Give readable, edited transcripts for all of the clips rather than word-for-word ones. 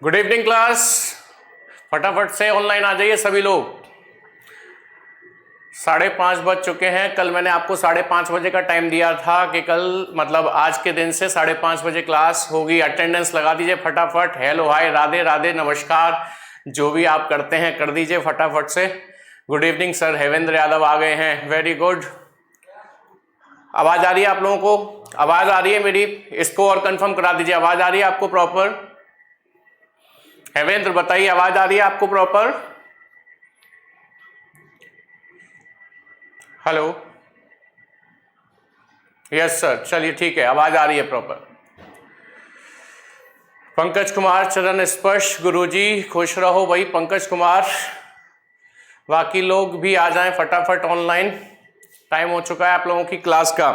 Good evening class. फटाफट से online आ जाइए सभी लोग। 5:30 बज चुके हैं। कल मैंने आपको 5:30 बजे का टाइम दिया था कि कल मतलब आज के दिन से 5:30 बजे क्लास होगी। अटेंडेंस लगा दीजिए फटाफट। हेलो हाय राधे राधे नमस्कार जो भी आप करते हैं कर दीजिए फटाफट से। गुड इवनिंग सर, हेवेंद्र यादव आ गए हैं, वेरी गुड। आवाज आ रही है आप लोगों को? आवाज आ रही है मेरी? इसको और कंफर्म करा दीजिए, आवाज आ रही है आपको प्रॉपर? हेवेंद्र बताइए, आवाज आ रही है आपको प्रॉपर? हेलो, यस सर, चलिए ठीक है, आवाज आ रही है प्रॉपर। पंकज कुमार चरण स्पर्श गुरुजी, खुश रहो भाई पंकज कुमार। बाकी लोग भी आ जाएं फटाफट ऑनलाइन, टाइम हो चुका है आप लोगों की क्लास का।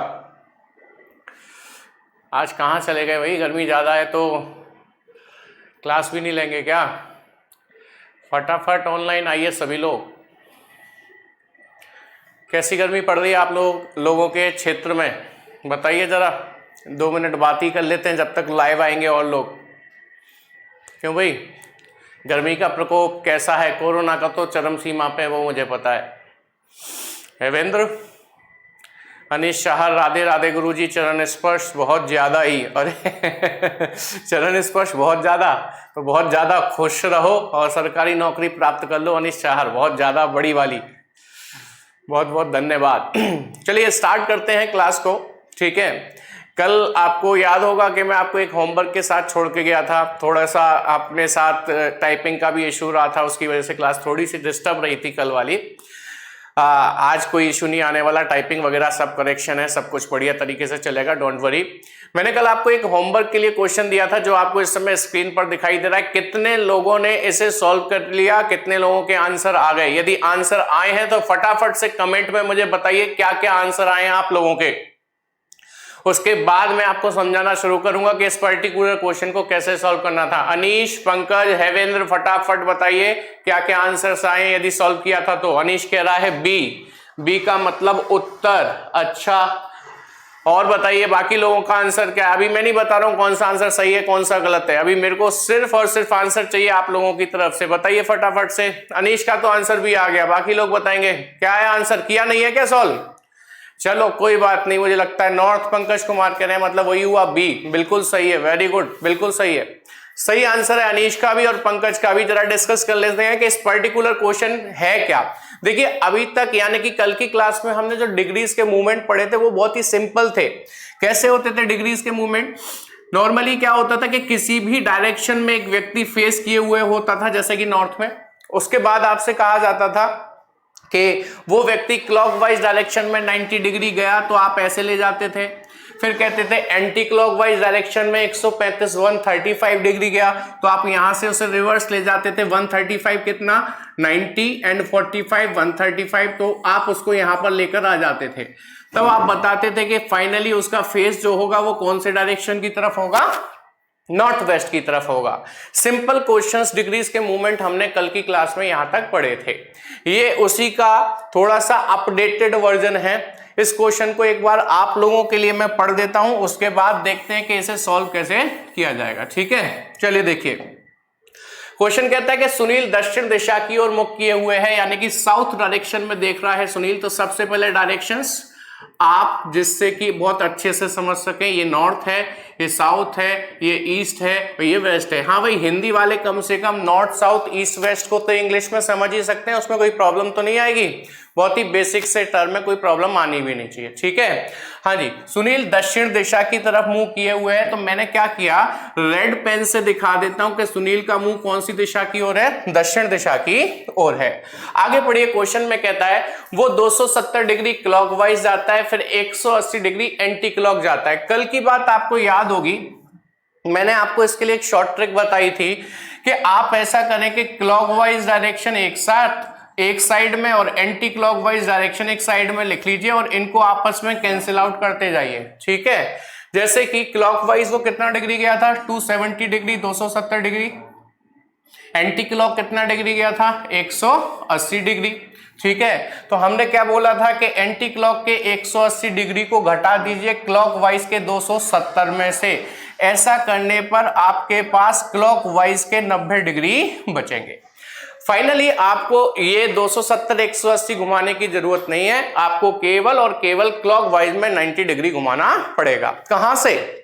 आज कहाँ चले गए भाई, गर्मी ज़्यादा है तो क्लास भी नहीं लेंगे क्या? फटाफट ऑनलाइन आइए सभी लोग। कैसी गर्मी पड़ रही है आप लोगों के क्षेत्र में, बताइए जरा। 2 मिनट बात ही कर लेते हैं जब तक लाइव आएंगे और लोग। क्यों भाई, गर्मी का प्रकोप कैसा है? कोरोना का तो चरम सीमा पे है, वो मुझे पता है। हेवेंद्र, अनिश शाह राधे राधे गुरुजी। चरण स्पर्श बहुत ज्यादा ही, अरे चरण स्पर्श बहुत ज्यादा, तो बहुत ज्यादा खुश रहो और सरकारी नौकरी प्राप्त कर लो अनिश शाह, बहुत ज्यादा बड़ी वाली। बहुत बहुत धन्यवाद। चलिए स्टार्ट करते हैं क्लास को, ठीक है। कल आपको याद होगा कि मैं आपको एक होमवर्क के साथ छोड़ के गया था। थोड़ा सा अपने साथ टाइपिंग का भी इशू रहा था, उसकी वजह से क्लास थोड़ी सी डिस्टर्ब रही थी कल वाली। आज कोई इशू नहीं आने वाला, टाइपिंग वगैरह सब करेक्शन है, सब कुछ बढ़िया तरीके से चलेगा, डोंट वरी। मैंने कल आपको एक होमवर्क के लिए क्वेश्चन दिया था जो आपको इस समय स्क्रीन पर दिखाई दे रहा है। कितने लोगों ने इसे सॉल्व कर लिया, कितने लोगों के आंसर आ गए? यदि आंसर आए हैं तो फटाफट से कमेंट में मुझे बताइए क्या क्या आंसर आए हैं आप लोगों के। उसके बाद मैं आपको समझाना शुरू करूंगा कि इस पर्टिकुलर क्वेश्चन को कैसे सॉल्व करना था। अनीश, पंकज, हेवेंद्र फटाफट बताइए क्या क्या आंसर्स आए यदि सॉल्व किया था तो। अनीश कह रहा है बी का मतलब उत्तर। अच्छा, और बताइए बाकी लोगों का आंसर क्या है? अभी मैं नहीं बता रहा हूं कौन सा आंसर सही है कौन सा गलत है, अभी मेरे को सिर्फ और सिर्फ आंसर चाहिए आप लोगों की तरफ से। बताइए फटाफट से। अनीश का तो आंसर भी आ गया, बाकी लोग बताएंगे क्या है आंसर। किया नहीं है क्या सॉल्व? चलो कोई बात नहीं, मुझे लगता है नॉर्थ पंकज कुमार कह रहे हैं, मतलब वही हुआ बी। बिल्कुल सही है, वेरी गुड, बिल्कुल सही है। सही आंसर है अनीश का भी और पंकज का भी। जरा डिस्कस कर लेते हैं कि इस पर्टिकुलर क्वेश्चन है क्या। देखिए अभी तक यानी कि कल की क्लास में हमने जो डिग्रीज के मूवमेंट पढ़े थे वो बहुत ही सिंपल थे। कैसे होते थे डिग्रीज के मूवमेंट? नॉर्मली क्या होता था कि किसी भी डायरेक्शन में एक व्यक्ति फेस किए हुए होता था, जैसे कि नॉर्थ में। उसके बाद आपसे कहा जाता था कि वो व्यक्ति क्लॉकवाइज डायरेक्शन में 90 डिग्री गया तो आप ऐसे ले जाते थे। फिर कहते थे एंटी क्लॉकवाइज डायरेक्शन में 135 135 डिग्री गया तो आप यहां से उसे रिवर्स ले जाते थे। 135 कितना? 90 एंड 45 135, तो आप उसको यहां पर लेकर आ जाते थे। तब आप बताते थे कि फाइनली उसका फेस जो होगा वो कौन से डायरेक्शन की तरफ होगा? नॉर्थ वेस्ट की तरफ होगा। सिंपल क्वेश्चंस डिग्रीज के मूवमेंट हमने कल की क्लास में यहां तक पढ़े थे। ये उसी का थोड़ा सा अपडेटेड वर्जन है। इस क्वेश्चन को एक बार आप लोगों के लिए मैं पढ़ देता हूं, उसके बाद देखते हैं कि इसे सॉल्व कैसे किया जाएगा, ठीक है। चलिए देखिए, क्वेश्चन कहता है कि सुनील दक्षिण दिशा की ओर मुख किए हुए है, यानी कि साउथ डायरेक्शन में देख रहा है सुनील। तो सबसे पहले डायरेक्शंस आप जिससे कि बहुत अच्छे से समझ सके, ये नॉर्थ है, ये साउथ है, ये ईस्ट है, ये वेस्ट है। हाँ भाई, हिंदी वाले कम से कम नॉर्थ साउथ ईस्ट वेस्ट को तो इंग्लिश में समझ ही सकते हैं, उसमें कोई प्रॉब्लम तो नहीं आएगी। बहुत ही बेसिक से टर्म में कोई प्रॉब्लम आनी भी नहीं चाहिए, ठीक है। हाँ जी, सुनील दक्षिण दिशा की तरफ मुंह किए हुए हैं, तो मैंने क्या किया, रेड पेन से दिखा देता हूं कि सुनील का मुंह कौन सी दिशा की ओर है? दक्षिण दिशा की ओर है। आगे पढ़िए, क्वेश्चन में कहता है वो 270 डिग्री क्लॉकवाइज जाता है, फिर 180 डिग्री एंटी क्लॉक जाता है। कल की बात आपको याद होगी, मैंने आपको इसके लिए एक शॉर्ट ट्रिक बताई थी कि आप ऐसा करें कि क्लॉकवाइज डायरेक्शन एक साथ एक साइड में और एंटी क्लॉकवाइज डायरेक्शन एक साइड में लिख लीजिए और इनको आपस में कैंसिल आउट करते जाइए, ठीक है। जैसे कि क्लॉकवाइज वो कितना डिग्री गया था? 270 डिग्री, 270 डिग्री। एंटी क्लॉक कितना डिग्री गया था? 180 डिग्री। ठीक है, तो हमने क्या बोला था कि एंटी क्लॉक के 180 डिग्री को घटा दीजिए क्लॉकवाइज के 270 में से। ऐसा करने पर आपके पास क्लॉकवाइज के 90 डिग्री बचेंगे। फाइनली आपको ये 270 180 घुमाने की जरूरत नहीं है, आपको केवल और केवल क्लॉकवाइज में 90 डिग्री घुमाना पड़ेगा। कहां से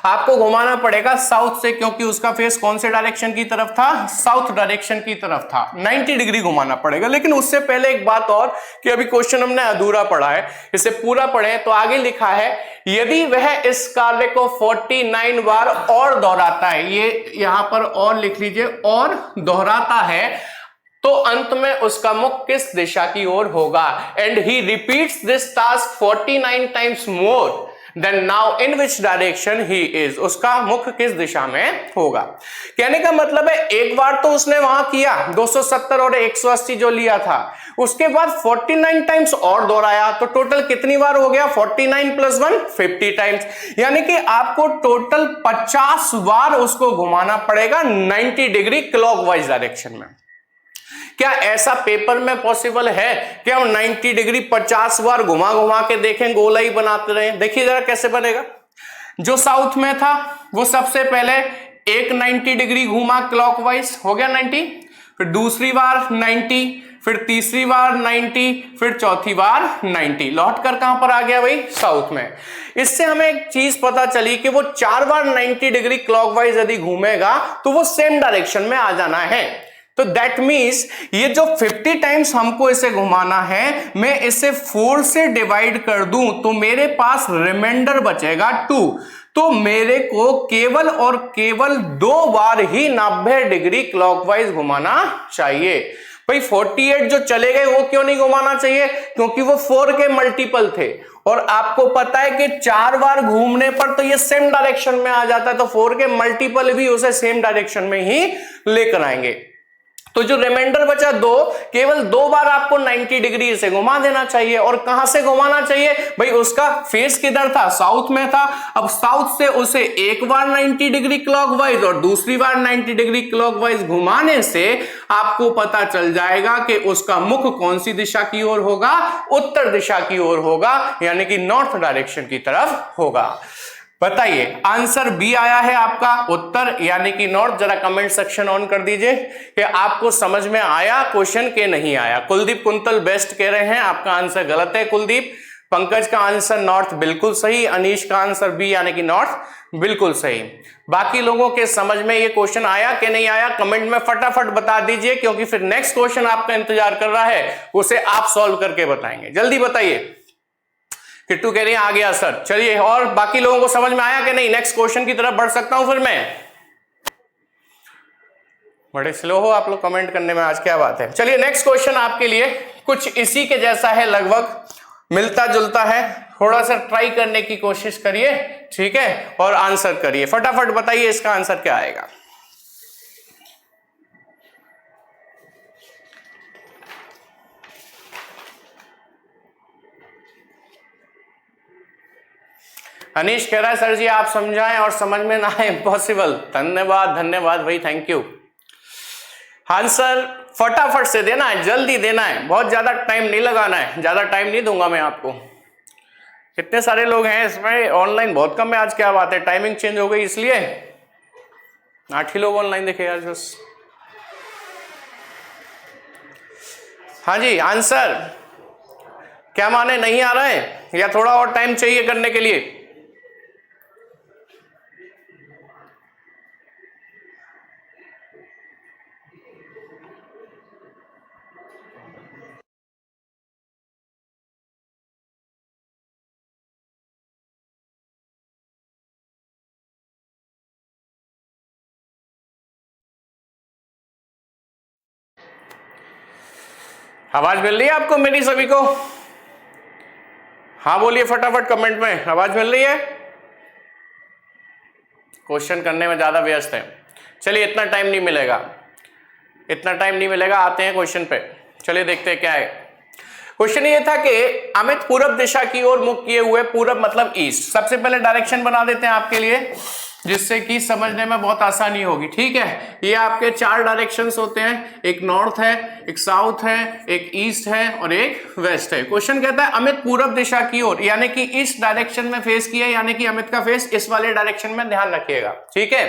आपको घुमाना पड़ेगा? साउथ से, क्योंकि उसका फेस कौन से डायरेक्शन की तरफ था? साउथ डायरेक्शन की तरफ था। 90 डिग्री घुमाना पड़ेगा। लेकिन उससे पहले एक बात और कि अभी क्वेश्चन हमने अधूरा पढ़ा है, इसे पूरा पढ़े तो आगे लिखा है यदि वह इस कार्य को 49 बार और दोहराता है, ये यहां पर और लिख लीजिए, और दोहराता है, तो अंत में उसका मुख किस दिशा की ओर होगा? And he repeats this task 49 times more than now in which direction he is, उसका मुख किस दिशा में होगा। कहने का मतलब है एक बार तो उसने वहां किया 270 और 180 जो लिया था, उसके बाद 49 टाइम्स और दोहराया, तो टोटल कितनी बार हो गया? 49 + 1 50 टाइम्स, यानी कि आपको टोटल 50 बार उसको घुमाना पड़ेगा 90 डिग्री क्लॉकवाइज डायरेक्शन में। क्या ऐसा पेपर में पॉसिबल है कि हम 90 डिग्री 50 बार घुमा घुमा के देखें, गोला ही बनाते रहे? देखिए जरा कैसे बनेगा। जो साउथ में था वो सबसे पहले एक 90 डिग्री घुमा क्लॉकवाइज, हो गया 90, फिर दूसरी बार 90, फिर तीसरी बार 90, फिर चौथी बार 90, लौट कर कहां पर आ गया भाई? साउथ में। इससे हमें एक चीज पता चली कि वो 4 बार 90 डिग्री क्लॉकवाइज यदि घूमेगा तो वो सेम डायरेक्शन में आ जाना है। तो दैट मीन्स ये जो 50 टाइम्स हमको इसे घुमाना है, मैं इसे 4 से डिवाइड कर दूं तो मेरे पास रिमाइंडर बचेगा 2, तो मेरे को केवल और केवल 2 बार ही 90 डिग्री क्लॉकवाइज घुमाना चाहिए। भाई 48 जो चले गए वो क्यों नहीं घुमाना चाहिए? क्योंकि वो 4 के मल्टीपल थे, और आपको पता है कि 4 बार घूमने पर तो ये सेम डायरेक्शन में आ जाता है, तो 4 के मल्टीपल भी उसे सेम डायरेक्शन में ही लेकर आएंगे। तो जो रिमाइंडर बचा 2, केवल 2 बार आपको 90 डिग्री से घुमा देना चाहिए। और कहां से घुमाना चाहिए भाई? उसका फेस किधर था? साउथ में था। अब साउथ से उसे एक बार 90 डिग्री क्लॉकवाइज और दूसरी बार 90 डिग्री क्लॉकवाइज घुमाने से आपको पता चल जाएगा कि उसका मुख कौन सी दिशा की ओर होगा? उत्तर दिशा की ओर होगा, यानी कि नॉर्थ डायरेक्शन की तरफ होगा। बताइए, आंसर बी आया है आपका उत्तर यानी कि नॉर्थ। जरा कमेंट सेक्शन ऑन कर दीजिए कि आपको समझ में आया क्वेश्चन के नहीं आया। कुलदीप कुंतल बेस्ट कह रहे हैं आपका आंसर गलत है कुलदीप। पंकज का आंसर नॉर्थ बिल्कुल सही। अनीश का आंसर बी यानी कि नॉर्थ बिल्कुल सही। बाकी लोगों के समझ में ये क्वेश्चन आया कि नहीं आया कमेंट में फटाफट बता दीजिए, क्योंकि फिर नेक्स्ट क्वेश्चन आपका इंतजार कर रहा है, उसे आप सॉल्व करके बताएंगे। जल्दी बताइए। किट्टू कह रही है आ गया सर। चलिए, और बाकी लोगों को समझ में आया कि नहीं? नेक्स्ट क्वेश्चन की तरफ बढ़ सकता हूं फिर मैं? बड़े स्लो हो आप लोग कमेंट करने में आज, क्या बात है। चलिए नेक्स्ट क्वेश्चन आपके लिए कुछ इसी के जैसा है, लगभग मिलता जुलता है। थोड़ा सा ट्राई करने की कोशिश करिए, ठीक है, और आंसर करिए। फटाफट बताइए इसका आंसर क्या आएगा। अनीश कह रहा है सर जी आप समझाएं और समझ में ना आए इम्पॉसिबल। धन्यवाद धन्यवाद भाई, थैंक यू। आंसर फटाफट से देना है, जल्दी देना है, बहुत ज्यादा टाइम नहीं लगाना है। ज्यादा टाइम नहीं दूंगा मैं आपको। कितने सारे लोग हैं इसमें? ऑनलाइन बहुत कम है आज, क्या बात है? टाइमिंग चेंज हो गई इसलिए 8 ही लोग ऑनलाइन देखे आज बस। हाँ जी, आंसर क्या माने नहीं आ रहा है या थोड़ा और टाइम चाहिए करने के लिए? आवाज मिल रही है आपको मेरी सभी को? हाँ बोलिए फटाफट कमेंट में, आवाज मिल रही है? क्वेश्चन करने में ज्यादा व्यस्त है। चलिए इतना टाइम नहीं मिलेगा, इतना टाइम नहीं मिलेगा। आते हैं क्वेश्चन पे। चलिए देखते हैं क्या है। क्वेश्चन ये था कि अमित पूरब दिशा की ओर मुख किए हुए, पूरब मतलब ईस्ट। सबसे पहले डायरेक्शन बना देते हैं आपके लिए। जिससे कि समझने में बहुत आसानी होगी। ठीक है, ये आपके 4 डायरेक्शंस होते हैं, एक नॉर्थ है, एक साउथ है, एक ईस्ट है और एक वेस्ट है। क्वेश्चन कहता है अमित पूरब दिशा की ओर, यानी कि इस डायरेक्शन में फेस किया, यानी कि अमित का फेस इस वाले डायरेक्शन में, ध्यान रखिएगा। ठीक है,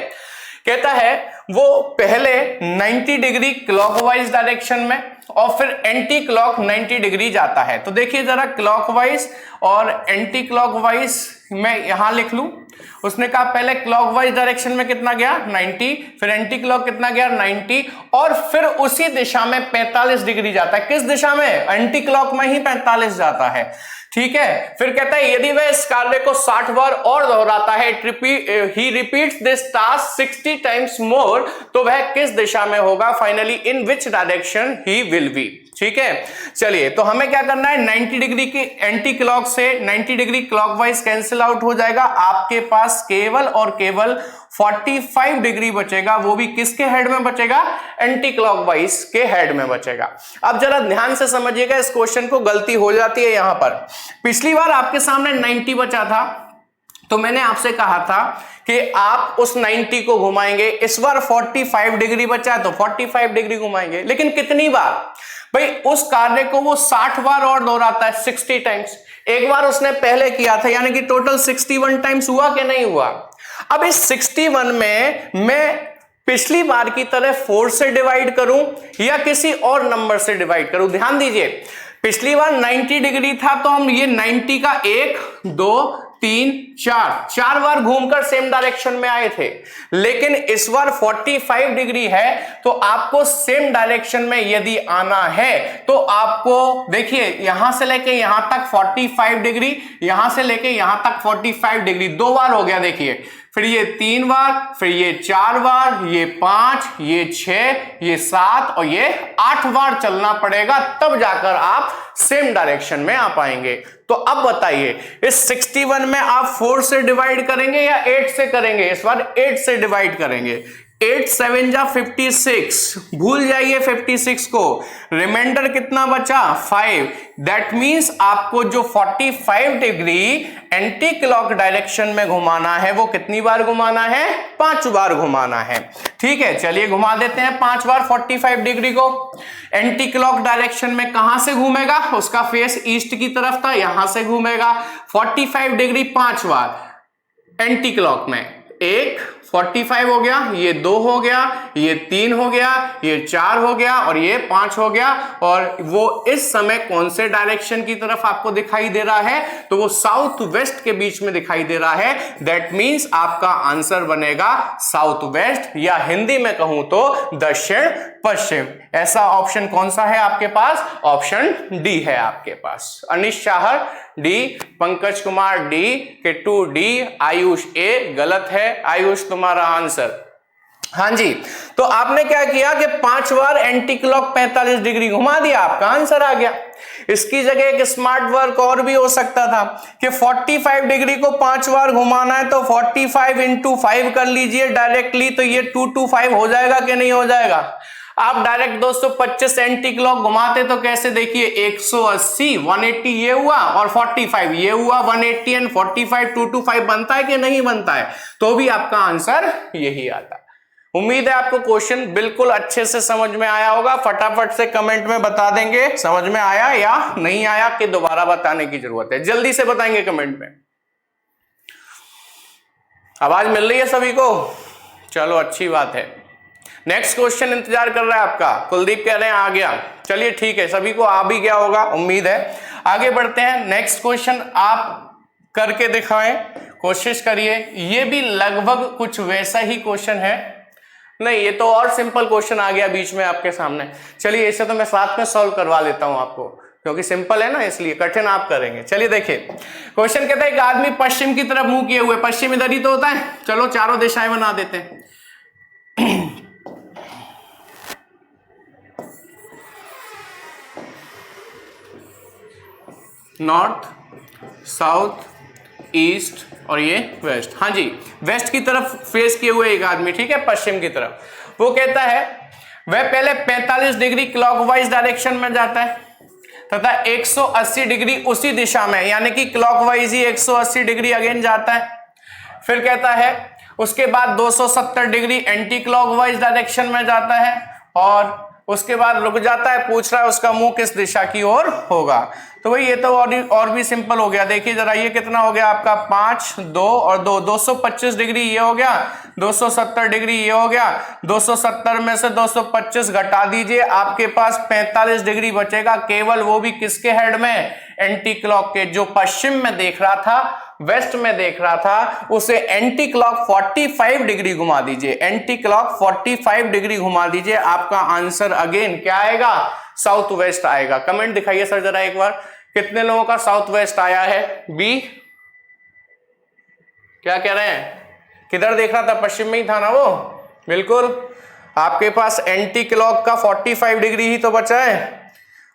कहता है वो पहले 90 डिग्री क्लॉकवाइज डायरेक्शन में और फिर एंटी क्लॉक 90 डिग्री जाता है। तो देखिए जरा, क्लॉकवाइज और एंटी क्लॉकवाइज मैं यहां लिख लूं। उसने कहा पहले क्लॉकवाइज डायरेक्शन में कितना गया 90, फिर एंटी क्लॉक कितना गया 90, और फिर उसी दिशा में 45 डिग्री जाता है। किस दिशा में? एंटी क्लॉक में ही 45 जाता है। ठीक है, फिर कहता है यदि वह इस कार्य को 60 बार और दोहराता है, he repeats this task 60 times more, तो वह किस दिशा में होगा? Finally in which direction he will be. ठीक है, चलिए तो हमें क्या करना है, 90 डिग्री की एंटी क्लॉक से 90 डिग्री क्लॉकवाइज कैंसिल आउट हो जाएगा। आपके पास केवल और केवल 45 डिग्री बचेगा, वो भी किसके हेड में बचेगा? एंटी क्लॉकवाइज के हेड में बचेगा। अब जरा ध्यान से समझिएगा इस क्वेश्चन को, गलती हो जाती है यहां पर। पिछली बार आपके सामने 90 बचा था, तो मैंने आपसे कहा था कि आप उस 90 को घुमाएंगे। इस बार 45 डिग्री बचा है तो 45 डिग्री घुमाएंगे, लेकिन कितनी बार? भाई उस कार्य को वो 60 बार और दोहराता है, 60 टाइम्स। एक बार उसने पहले किया था, यानी कि टोटल 61 टाइम्स हुआ कि नहीं हुआ? अब इस 61 में मैं पिछली बार की तरह 4 से डिवाइड करूं या किसी और नंबर से डिवाइड करूं? ध्यान दीजिए, पिछली बार 90 डिग्री था तो हम ये 90 का 1 2 3 4 बार घूमकर सेम डायरेक्शन में आए थे, लेकिन इस बार 45 डिग्री है तो आपको सेम डायरेक्शन में यदि आना है तो आपको देखिए यहां से लेके यहां तक 45 डिग्री, यहां से लेके यहां तक 45 डिग्री, 2 बार हो गया। देखिए फिर ये 3 बार, फिर ये 4 बार, ये 5, ये 6, ये 7 और ये 8 बार चलना पड़ेगा, तब जाकर आप सेम डायरेक्शन में आ पाएंगे। तो अब बताइए इस 61 में आप 4 से डिवाइड करेंगे या 8 से करेंगे? इस बार 8 से डिवाइड करेंगे। 8 7 जा 56, भूल जाइए 56 को, रिमाइंडर कितना बचा? 5। दैट मींस आपको जो 45 डिग्री एंटी क्लॉक डायरेक्शन में घुमाना है वो कितनी बार घुमाना है? 5 बार घुमाना है। ठीक है, चलिए घुमा देते हैं 5 बार 45 डिग्री को। एंटी क्लॉक डायरेक्शन में कहां से घूमेगा? उसका फेस ईस्ट की तरफ था, यहां से घूमेगा 45 डिग्री 5 बार एंटी क्लॉक में। 1 45 हो गया, ये 2 हो गया, ये 3 हो गया, ये 4 हो गया और ये 5 हो गया। और वो इस समय कौन से डायरेक्शन की तरफ आपको दिखाई दे रहा है? तो वो साउथ वेस्ट के बीच में दिखाई दे रहा है। दैट मींस आपका आंसर बनेगा साउथ वेस्ट, या हिंदी में कहूं तो दक्षिण पश्चिम। ऐसा ऑप्शन कौन सा है आपके पास? ऑप्शन डी है आपके पास। Anish Chahar D, Pankaj Kumar D, Kittu D, Ayush A गलत है। आयुष तुम्हारा आंसर। हाँ जी, तो आपने क्या किया कि 5 बार एंटी क्लॉक 45 डिग्री घुमा दिया, आपका आंसर आ गया। इसकी जगह एक स्मार्ट वर्क और भी हो सकता था कि 45 डिग्री को 5 बार घुमाना है तो 45 इंटू 5 कर लीजिए डायरेक्टली, तो ये 225 हो जाएगा कि नहीं हो जाएगा? आप डायरेक्ट 225 एंटी क्लॉक घुमाते तो कैसे? देखिए 180 180 ये हुआ और 45 ये हुआ, 180 एंड 45 225 बनता है कि नहीं बनता है? तो भी आपका आंसर यही आता है। उम्मीद है आपको क्वेश्चन बिल्कुल अच्छे से समझ में आया होगा। फटाफट से कमेंट में बता देंगे समझ में आया या नहीं आया, कि दोबारा बताने की जरूरत है। जल्दी से बताएंगे कमेंट में। आवाज मिल रही है सभी को? चलो अच्छी बात है। नेक्स्ट क्वेश्चन इंतजार कर रहा है आपका। कुलदीप कह रहे हैं आ गया। चलिए ठीक है, सभी को आ भी गया होगा उम्मीद है। आगे बढ़ते हैं। नेक्स्ट क्वेश्चन आप करके दिखाएं, कोशिश करिए। ये भी लगभग कुछ वैसा ही क्वेश्चन है। नहीं, ये तो और सिंपल क्वेश्चन आ गया बीच में आपके सामने। चलिए इसे तो मैं साथ में सॉल्व करवा लेता हूं आपको, क्योंकि सिंपल है ना, इसलिए कठिन आप करेंगे। चलिए देखिए, क्वेश्चन कहता है एक आदमी पश्चिम की तरफ मुंह किए हुए, पश्चिम इधर ही तो होता है, चलो चारों दिशाएं बना देते हैं। नॉर्थ, साउथ, ईस्ट और ये वेस्ट। हाँ जी, वेस्ट की तरफ फेस किए हुए एक आदमी, ठीक है, पश्चिम की तरफ। वो कहता है वह पहले 45 डिग्री क्लॉकवाइज डायरेक्शन में जाता है तथा 180 डिग्री उसी दिशा में, यानी कि क्लॉकवाइज ही 180 डिग्री अगेन जाता है। फिर कहता है उसके बाद 270 डिग्री एंटी क्लॉकवाइज डायरेक्शन में जाता है और उसके बाद रुक जाता है, पूछ रहा है उसका मुंह किस दिशा की ओर होगा। तो भाई ये तो और भी सिंपल हो गया। देखिए जरा ये कितना हो गया आपका 5, 2 और 2, 225 डिग्री ये हो गया, 270 डिग्री ये हो गया। 270 में से 225 घटा दीजिए, आपके पास 45 डिग्री बचेगा, केवल वो भी किसके हेड में, एंटी क्लॉक के। जो पश्चिम में देख रहा था, वेस्ट में देख रहा था, उसे एंटी क्लॉक 45 डिग्री घुमा दीजिए, एंटी क्लॉक 45 डिग्री घुमा दीजिए। आपका आंसर अगेन क्या आएगा, साउथ वेस्ट आएगा। कमेंट दिखाइए सर जरा एक बार, कितने लोगों का साउथ वेस्ट आया है? बी क्या कह रहे हैं? किधर देख रहा था? पश्चिम में ही था ना वो, बिल्कुल। आपके पास एंटी क्लॉक का 45 डिग्री ही तो बचा है,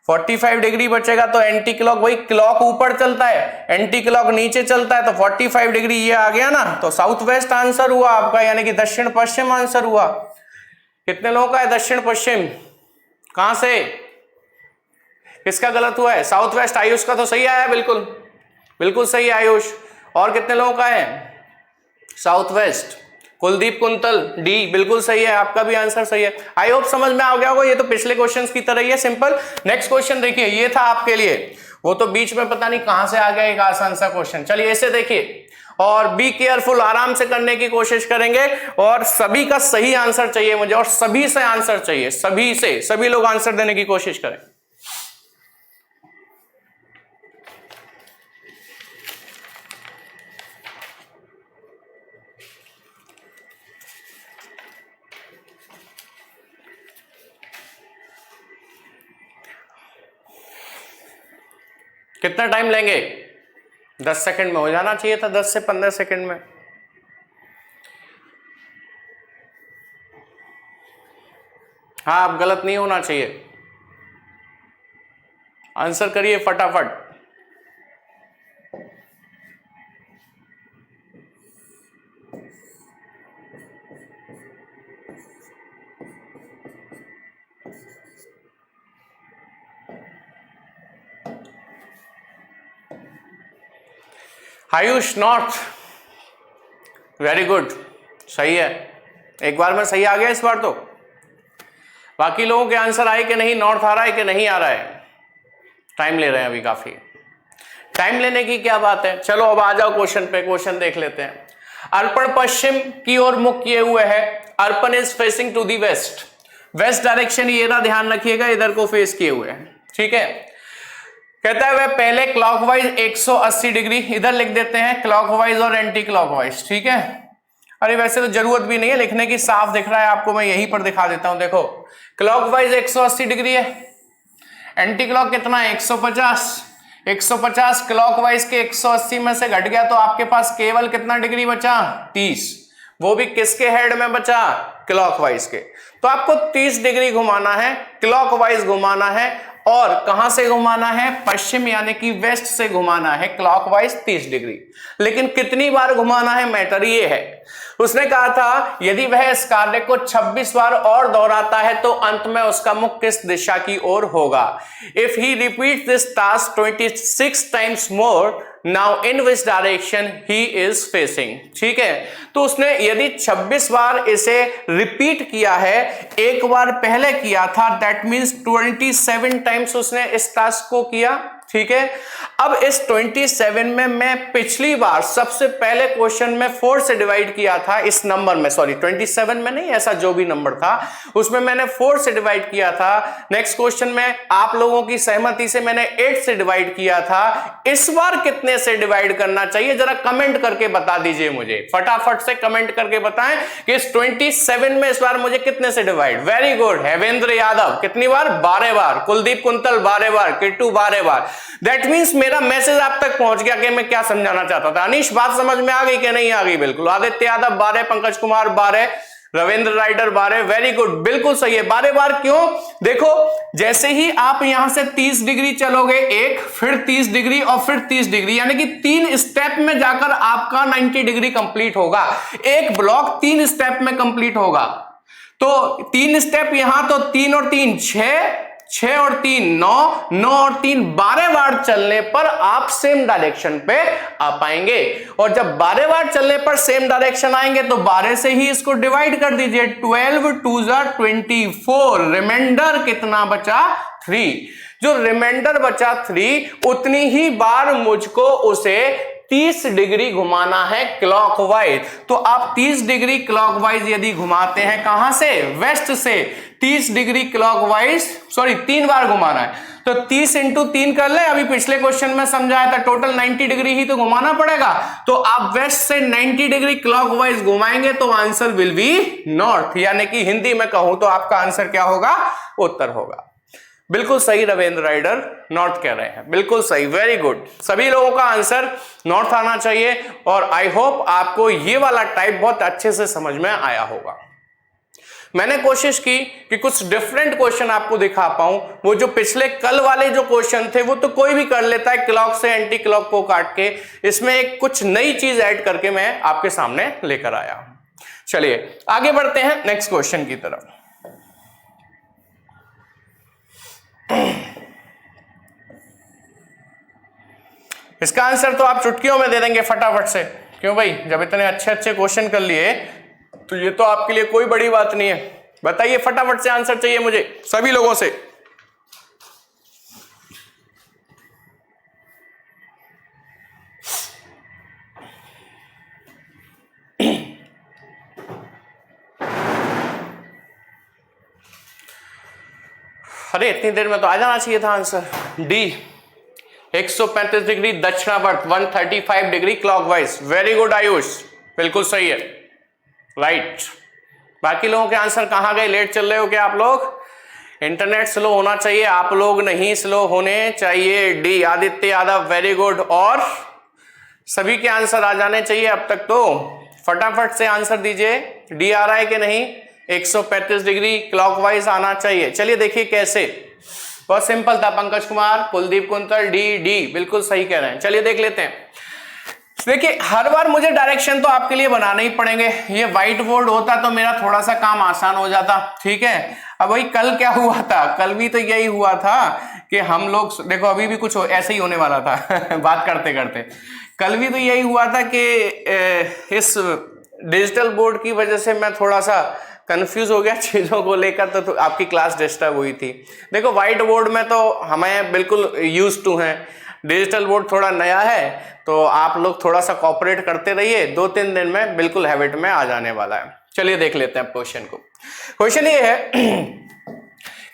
45 डिग्री बचेगा तो एंटी क्लॉक, वही क्लॉक ऊपर चलता है, एंटी क्लॉक नीचे चलता है, तो 45 डिग्री ये आ गया ना, तो साउथ वेस्ट आंसर हुआ आपका, यानी कि दक्षिण पश्चिम आंसर हुआ। कितने लोगों का है दक्षिण पश्चिम? कहां से, किसका गलत हुआ है? South west. आयुष का तो सही आया, बिल्कुल बिल्कुल सही आयुष। और कितने लोगों का है south west? Kuldeep quintal, D बिल्कुल सही है, आपका भी आंसर सही है। आई होप समझ में आ गया होगा, ये तो पिछले क्वेश्चंस की तरह ही है, सिंपल। नेक्स्ट क्वेश्चन देखिए, ये था आपके लिए, वो तो बीच में पता नहीं कहां से आ गया एक आसान सा क्वेश्चन। चलिए इसे देखिए और बी केयरफुल, आराम से करने की कोशिश करेंगे और सभी का सही आंसर चाहिए मुझे, और सभी से आंसर चाहिए, सभी से, सभी लोग आंसर देने की कोशिश करें। कितना टाइम लेंगे? 10 सेकंड में हो जाना चाहिए था, 10 से 15 सेकंड में। हाँ, अब गलत नहीं होना चाहिए, आंसर करिए फटाफट। आयुष नॉर्थ, वेरी गुड, सही है। एक बार में सही आ गया इस बार तो। बाकी लोगों के आंसर आए कि नहीं? नॉर्थ आ रहा है कि नहीं आ रहा है? टाइम ले रहे हैं अभी, काफी टाइम लेने की क्या बात है। चलो अब आ जाओ क्वेश्चन पे, क्वेश्चन देख लेते हैं। अर्पण पश्चिम की ओर मुख किए हुए है, Arpan is facing to the west, west direction ये ना, ध्यान रखिएगा, इधर को फेस किए हुए हैं, ठीक है। कहता है वह पहले क्लॉकवाइज 180 डिग्री, इधर लिख देते हैं क्लॉकवाइज और एंटी क्लॉकवाइज, ठीक है। अरे वैसे तो जरूरत भी नहीं है लिखने की, साफ दिख रहा है आपको, मैं यहीं पर दिखा देता हूं। देखो क्लॉकवाइज 180 डिग्री है, एंटी क्लॉक कितना है 150, 150 क्लॉकवाइज के 180 में से घट गया तो आपके पास केवल कितना डिग्री बचा? 30, वो भी किसके हेड में बचा? क्लॉकवाइज के। तो आपको 30 डिग्री घुमाना है, क्लॉकवाइज घुमाना है, और कहां से घुमाना है? पश्चिम यानी कि वेस्ट से घुमाना है, क्लॉकवाइज 30 डिग्री। लेकिन कितनी बार घुमाना है, मैटर ये है। उसने कहा था यदि वह इस कार्य को 26 बार और दोहराता है तो अंत में उसका मुख किस दिशा की ओर होगा। If he repeat this task 26 times more, now in which direction he is facing, ठीक है। तो उसने यदि 26 बार इसे रिपीट किया है, एक बार पहले किया था, दैट मींस 27 टाइम्स उसने इस टास्क को किया, ठीक है। अब इस 27 में मैं पिछली बार सबसे पहले क्वेश्चन में 4 से डिवाइड किया था, इस नंबर में, सॉरी 27 में नहीं, ऐसा जो भी नंबर था उसमें मैंने 4 से डिवाइड किया था। नेक्स्ट क्वेश्चन में आप लोगों की सहमति से मैंने 8 से डिवाइड किया था। इस बार कितने से डिवाइड करना चाहिए, जरा कमेंट करके बता दीजिए मुझे, फटाफट से कमेंट करके बताएं कि इस 27 में इस बार मुझे कितने से divide. Very good, Hevendra Yadav कितनी बार? 12 बार। कुलदीप कुंतल 12 बार। किट्टू 12 बार। दैट मींस मेरा मैसेज आप तक पहुंच गया कि मैं क्या समझाना चाहता था। अनीश बात समझ में आ गई कि नहीं आ गई? बिल्कुल। Aditya Yadav 12, Pankaj Kumar 12, Ravindra Rider 12, very good, बिल्कुल सही है। 12 बार क्यों? देखो जैसे ही आप यहां से 30 डिग्री चलोगे, एक, फिर 30 डिग्री और फिर 30 डिग्री, यानी कि 3 स्टेप में जाकर आपका 90 डिग्री कंप्लीट होगा। एक ब्लॉक 3 स्टेप में कंप्लीट होगा। तो 3 स्टेप यहां, तो 3 और 3 6, 6 और 3 9, 9 और 3 12 बार चलने पर आप सेम डायरेक्शन पे आ पाएंगे। और जब 12 बार चलने पर सेम डायरेक्शन आएंगे तो 12 से ही इसको डिवाइड कर दीजिए, 12 2 24, रिमाइंडर कितना बचा 3। जो रिमाइंडर बचा 3 उतनी ही बार मुझको उसे 30 डिग्री घुमाना है क्लॉकवाइज। तो आप 30 डिग्री क्लॉकवाइज यदि घुमाते हैं, कहां से, वेस्ट से, 30 डिग्री क्लॉकवाइज, सॉरी 3 बार घुमाना है, तो 30 इंटू 3 कर ले। अभी पिछले क्वेश्चन में समझाया था टोटल 90 डिग्री ही तो घुमाना पड़ेगा। तो आप वेस्ट से 90 डिग्री क्लॉकवाइज घुमाएंगे तो आंसर विल बी नॉर्थ, यानी कि हिंदी में कहूं तो आपका आंसर क्या होगा, उत्तर होगा। बिल्कुल सही रविंद्र राइडर, नॉर्थ कह रहे हैं, बिल्कुल सही, वेरी गुड। सभी लोगों का आंसर नॉर्थ आना चाहिए। और आई होप आपको ये वाला टाइप बहुत अच्छे से समझ में आया होगा। मैंने कोशिश की कि कुछ डिफरेंट क्वेश्चन आपको दिखा पाऊं। वो जो पिछले कल वाले जो क्वेश्चन थे वो तो कोई भी कर लेता है क्लॉक से एंटी क्लॉक को काट के, इसमें एक कुछ नई चीज ऐड करके मैं आपके सामने लेकर आया। चलिए आगे बढ़ते हैं नेक्स्ट क्वेश्चन की तरफ। इसका आंसर तो आप चुटकियों में दे देंगे फटाफट से, क्यों भाई, जब इतने अच्छे अच्छे क्वेश्चन कर लिए तो ये तो आपके लिए कोई बड़ी बात नहीं है। बताइए फटाफट से आंसर चाहिए मुझे सभी लोगों से। अरे इतनी देर में तो आ जाना चाहिए था आंसर। डी 135 डिग्री दक्षिणावर्त 135 degree clockwise. Very good Ayush, बिल्कुल सही है, राइट। बाकी लोगों के आंसर कहां गए, लेट चल रहे हो क्या आप लोग? इंटरनेट स्लो होना चाहिए, आप लोग नहीं स्लो होने चाहिए। D Aditya Yadav, very good. और सभी के आंसर आ जाने चाहिए अब तक, तो फटाफट से आंसर दीजिए। डी आ रहा है कि नहीं? 135 डिग्री क्लॉकवाइज आना चाहिए। चलिए देखिए कैसे, बहुत सिंपल था। Pankaj Kumar, Kuldeep quintal, D D बिल्कुल सही कह रहे हैं। चलिए देख लेते हैं। देखिए हर बार मुझे डायरेक्शन तो आपके लिए बनाने ही पड़ेंगे। ये व्हाइट बोर्ड होता तो मेरा थोड़ा सा काम आसान हो जाता, ठीक है। अब भाई कल क्या हुआ था, कल भी तो यही हुआ था कि हम लोग, देखो अभी भी कुछ ऐसे ही होने वाला था बात करते करते। कल भी तो यही हुआ था कि इस डिजिटल बोर्ड की वजह से मैं थोड़ा सा कंफ्यूज हो गया चीजों को लेकर, तो आपकी क्लास डिस्टर्ब हुई थी। देखो व्हाइट बोर्ड में तो हमें बिल्कुल यूज टू हैं, डिजिटल बोर्ड थोड़ा नया है, तो आप लोग थोड़ा सा कॉपरेट करते रहिए, 2-3 दिन में बिल्कुल हैबिट में आ जाने वाला है। चलिए देख लेते हैं क्वेश्चन को। क्वेश्चन ये है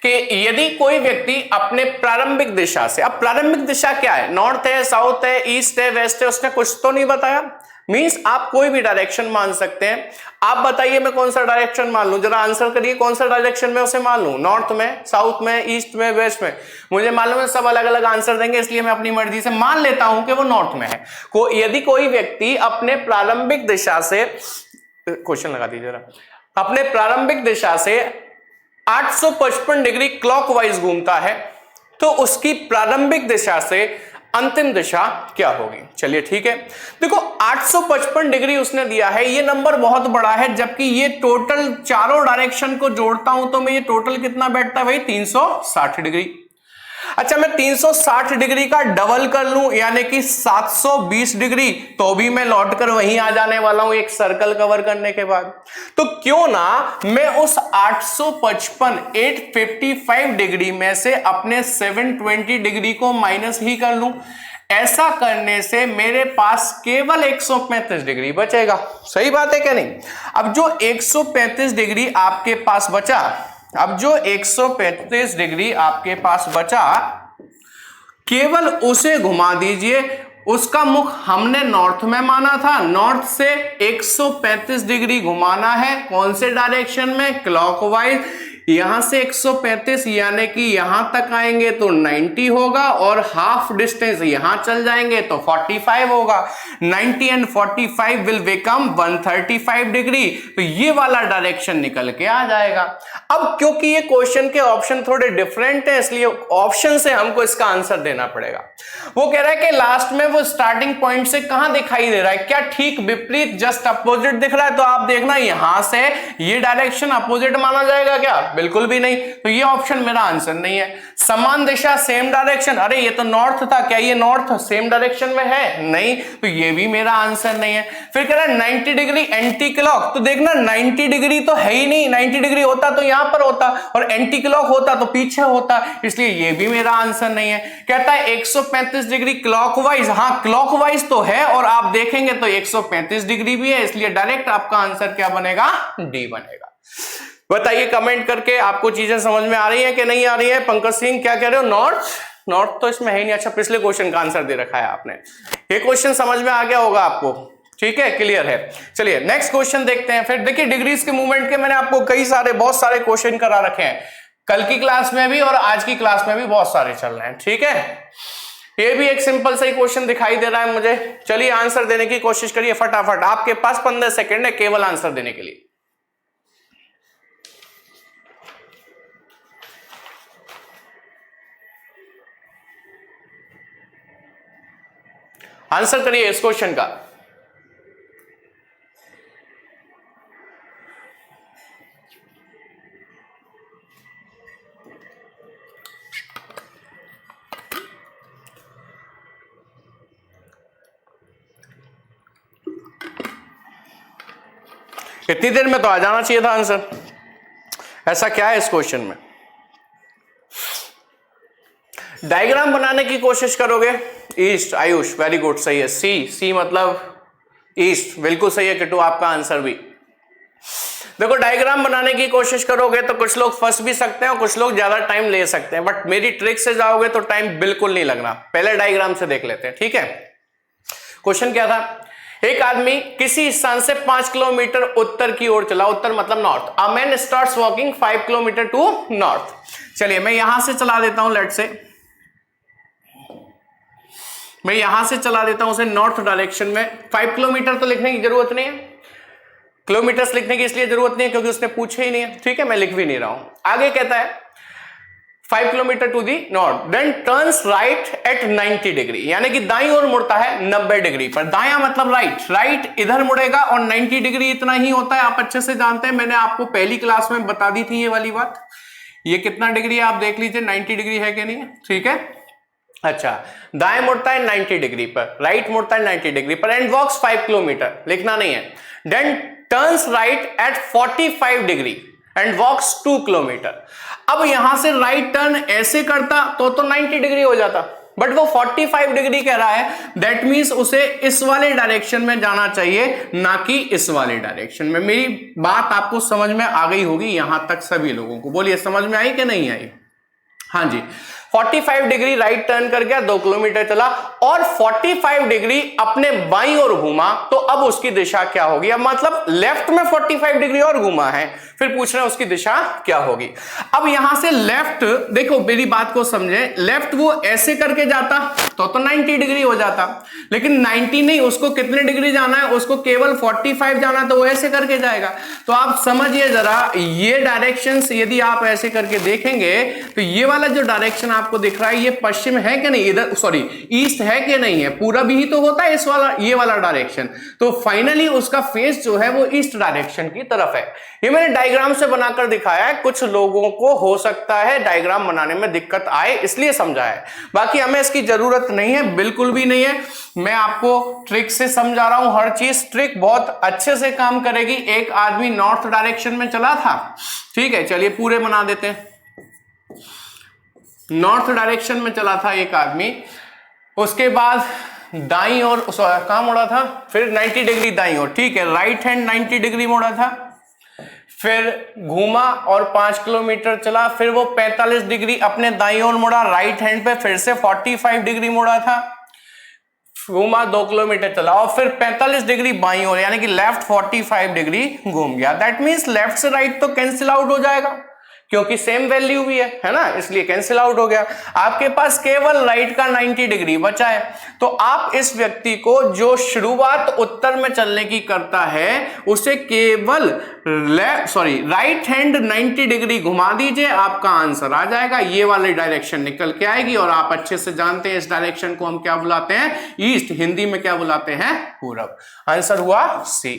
कि यदि कोई व्यक्ति अपने प्रारंभिक दिशा से, अब प्रारंभिक दिशा क्या है, नॉर्थ है, साउथ है, ईस्ट है, वेस्ट है, उसने कुछ तो नहीं बताया। मींस आप कोई भी डायरेक्शन मान सकते हैं। आप बताइए मैं कौन सा डायरेक्शन मान लूं, जरा आंसर करिए, कौन सा डायरेक्शन में उसे मान लूं, नॉर्थ में, साउथ में, ईस्ट में, वेस्ट में? मुझे मालूम है सब अलग अलग आंसर देंगे, इसलिए मैं अपनी मर्जी से मान लेता हूं कि वो नॉर्थ में है। यदि कोई व्यक्ति अपने प्रारंभिक दिशा से, क्वेश्चन लगा दीजिए जरा, अपने प्रारंभिक दिशा से 855 डिग्री क्लॉकवाइज घूमता है तो उसकी प्रारंभिक दिशा से अंतिम दिशा क्या होगी? चलिए ठीक है, देखो 855 डिग्री उसने दिया है, ये नंबर बहुत बड़ा है, जबकि ये टोटल चारों डायरेक्शन को जोड़ता हूं तो मैं ये टोटल कितना बैठता है भाई, 360 डिग्री। अच्छा मैं 360 डिग्री का डबल कर लूं यानी कि 720 डिग्री, तो भी मैं लौट कर वहीं आ जाने वाला हूं एक सर्कल कवर करने के बाद। तो क्यों ना मैं उस 855 डिग्री में से अपने 720 डिग्री को माइनस ही कर लूं। ऐसा करने से मेरे पास केवल 135 डिग्री बचेगा। सही बात है क्या नहीं? अब जो 135 डिग्री आपके पास बचा, अब जो 135 डिग्री आपके पास बचा, केवल उसे घुमा दीजिए। उसका मुख हमने नॉर्थ में माना था, नॉर्थ से 135 डिग्री घुमाना है, कौन से डायरेक्शन में, क्लॉकवाइज। यहां से 135 यानी कि यहां तक आएंगे तो 90 होगा, और हाफ डिस्टेंस यहां चल जाएंगे तो 45 होगा। 90 एंड 45 विल बिकम 135 डिग्री, तो ये वाला डायरेक्शन निकल के आ जाएगा। अब क्योंकि ये क्वेश्चन के ऑप्शन थोड़े डिफरेंट है, इसलिए ऑप्शन से हमको इसका आंसर देना पड़ेगा। वो कह रहा है कि लास्ट में वो स्टार्टिंग पॉइंट से कहां दिखाई दे रहा है, क्या ठीक विपरीत, जस्ट अपोजिट दिख रहा है? तो आप देखना यहां से ये डायरेक्शन अपोजिट माना जाएगा क्या? बिल्कुल भी नहीं, तो ये ऑप्शन मेरा आंसर नहीं है। समान दिशा सेम डायरेक्शन, अरे ये तो नॉर्थ था, क्या ये नॉर्थ सेम डायरेक्शन में है? नहीं, तो ये भी मेरा आंसर नहीं है। फिर कह रहा है 90 डिग्री एंटी क्लॉक, तो देखना 90 डिग्री तो है ही नहीं, 90 डिग्री होता तो यहां पर होता और एंटी क्लॉक होता तो पीछे होता, इसलिए ये भी मेरा आंसर नहीं है। कहता है 135 डिग्री क्लॉकवाइज, हाँ क्लॉकवाइज तो है और आप देखेंगे तो 135 डिग्री भी है, इसलिए डायरेक्ट आपका आंसर क्या बनेगा? डी बनेगा। बताइए कमेंट करके आपको चीजें समझ में आ रही है कि नहीं आ रही है? पंकज सिंह क्या कह रहे हो? नॉर्थ, नॉर्थ तो इसमें है ही नहीं। अच्छा, पिछले क्वेश्चन का आंसर दे रखा है आपने, ये क्वेश्चन समझ में आ गया होगा आपको, ठीक है, क्लियर है। चलिए नेक्स्ट क्वेश्चन देखते हैं। फिर देखिए डिग्रीज के मूवमेंट के मैंने आपको बहुत सारे क्वेश्चन करा रखे हैं, कल की क्लास में भी और आज की क्लास में भी बहुत सारे चल रहे हैं, ठीक है। ये भी एक सिंपल सा ही क्वेश्चन दिखाई दे रहा है मुझे, चलिए आंसर देने की कोशिश करिए फटाफट, आपके पास 15 सेकंड है केवल आंसर देने के लिए। आंसर करिए इस क्वेश्चन का। इतनी देर में तो आ जाना चाहिए था आंसर, ऐसा क्या है इस क्वेश्चन में? डायग्राम बनाने की कोशिश करोगे, ईस्ट, आयुष वेरी गुड, सही है। सी मतलब ईस्ट, बिल्कुल सही है किट्टू आपका आंसर भी। देखो डायग्राम बनाने की कोशिश करोगे तो कुछ लोग फंस भी सकते हैं और कुछ लोग ज्यादा टाइम ले सकते हैं, बट मेरी ट्रिक से जाओगे तो टाइम बिल्कुल नहीं लगना। पहले डायग्राम से देख लेते हैं, ठीक है। क्वेश्चन क्या था? एक आदमी किसी स्थान से 5 किलोमीटर उत्तर की ओर चला, उत्तर मतलब north. A man starts walking 5 kilometre to north. चलिए मैं यहां से चला देता हूं, लेट से मैं यहां से चला देता हूं उसे नॉर्थ डायरेक्शन में। 5 किलोमीटर तो लिखने की जरूरत नहीं है, किलोमीटर्स लिखने की इसलिए जरूरत नहीं है क्योंकि उसने पूछे ही नहीं है, ठीक है, मैं लिख भी नहीं रहा हूं। आगे कहता है 5 kilometre to the north, then turns right at 90 degree, यानी कि दाईं ओर मुड़ता है 90 डिग्री पर। दायां मतलब राइट, राइट इधर मुड़ेगा और 90 डिग्री इतना ही होता है, आप अच्छे से जानते हैं, मैंने आपको पहली क्लास में बता दी थी ये वाली बात। ये कितना डिग्री है आप देख लीजिए, 90 डिग्री है कि नहीं है, ठीक है। अच्छा, दाएं मुड़ता है 90 डिग्री पर, राइट मुड़ता है 90 डिग्री पर, एंड वॉक्स 5 किलोमीटर, लिखना नहीं है। Then turns right at 45 degree and walks 2 kilometre. अब यहां से राइट टर्न ऐसे करता तो 90 डिग्री हो जाता, बट वो 45 डिग्री कह रहा है, दैट मीन्स उसे इस वाले डायरेक्शन में जाना चाहिए, ना कि इस वाले डायरेक्शन में। मेरी बात आपको समझ में आ गई होगी यहां तक सभी लोगों को, बोलिए समझ में आई कि नहीं आई? हाँ जी, 45 डिग्री राइट टर्न कर गया, 2 किलोमीटर चला और 45 डिग्री अपने बाईं ओर घूमा, तो अब उसकी दिशा क्या होगी? अब मतलब लेफ्ट में 45 डिग्री और घूमा है, फिर पूछ रहे हैं उसकी दिशा क्या होगी। अब यहां से लेफ्ट, देखो मेरी बात को समझे, लेफ्ट वो ऐसे करके जाता तो 90 डिग्री हो जाता, लेकिन 90 नहीं, उसको कितने डिग्री जाना है? उसको केवल 45 जाना, तो वो ऐसे करके जाएगा। तो आप समझिए जरा, ये डायरेक्शंस यदि आप ऐसे करके देखेंगे तो ये वाला जो डायरेक्शन आपको दिख रहा है ये पश्चिम है कि नहीं, इधर सॉरी ईस्ट है कि नहीं है? पूरब ही तो होता है इस वाला, ये वाला डायरेक्शन, तो फाइनली उसका फेस जो है वो ईस्ट डायरेक्शन की तरफ है। ये मैंने डायग्राम से बनाकर दिखाया है, कुछ लोगों को हो सकता है डायग्राम बनाने में दिक्कत आए इसलिए समझाया है, बाकी हमें इसकी जरूरत नहीं है, बिल्कुल भी नहीं है। मैं आपको ट्रिक से समझा रहा हूं, हर चीज ट्रिक बहुत अच्छे से काम करेगी। एक आदमी नॉर्थ डायरेक्शन में चला था, ठीक है, चलिए पूरे बना देते हैं। नॉर्थ डायरेक्शन में चला था एक आदमी, उसके बाद दाईं ओर कहां मुड़ा था? फिर 90 डिग्री दाईं ओर, ठीक है, राइट हैंड 90 डिग्री मुड़ा था, फिर घूमा और 5 किलोमीटर चला, फिर वो 45 डिग्री अपने दाईं ओर मुड़ा राइट हैंड पे, फिर से 45 डिग्री मुड़ा था, घूमा 2 किलोमीटर चला और फिर 45 डिग्री बाईं ओर, यानी कि लेफ्ट 45 डिग्री घूम गया। दैट मींस लेफ्ट से राइट तो कैंसिल आउट हो जाएगा क्योंकि सेम वैल्यू भी है ना, इसलिए कैंसिल आउट हो गया। आपके पास केवल राइट का 90 डिग्री बचा है, तो आप इस व्यक्ति को जो शुरुआत उत्तर में चलने की करता है उसे केवल राइट हैंड 90 डिग्री घुमा दीजिए, आपका आंसर आ जाएगा। ये वाली डायरेक्शन निकल के आएगी और आप अच्छे से जानते हैं इस डायरेक्शन को हम क्या बुलाते हैं? ईस्ट, हिंदी में क्या बुलाते हैं? पूरब। आंसर हुआ सी।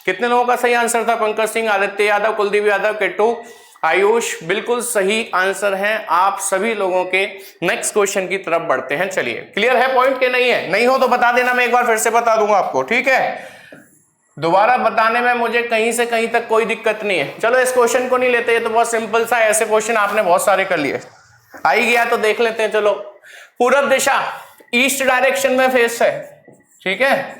कितने लोगों का सही आंसर था? पंकज सिंह, आदित्य यादव, कुलदीप यादव, किट्टू, आयुष बिल्कुल सही आंसर है। आप सभी लोगों के नेक्स्ट क्वेश्चन की तरफ बढ़ते हैं। चलिए, क्लियर है पॉइंट के नहीं है? नहीं हो तो बता देना, मैं एक बार फिर से बता दूंगा आपको, ठीक है? दोबारा बताने में मुझे कहीं से कहीं तक कोई दिक्कत नहीं है। चलो इस क्वेश्चन को नहीं लेते, ये तो बहुत सिंपल सा है, ऐसे क्वेश्चन आपने बहुत सारे कर लिए। आ ही गया तो देख लेते हैं। चलो, पूरब दिशा ईस्ट डायरेक्शन में फेस है, ठीक है?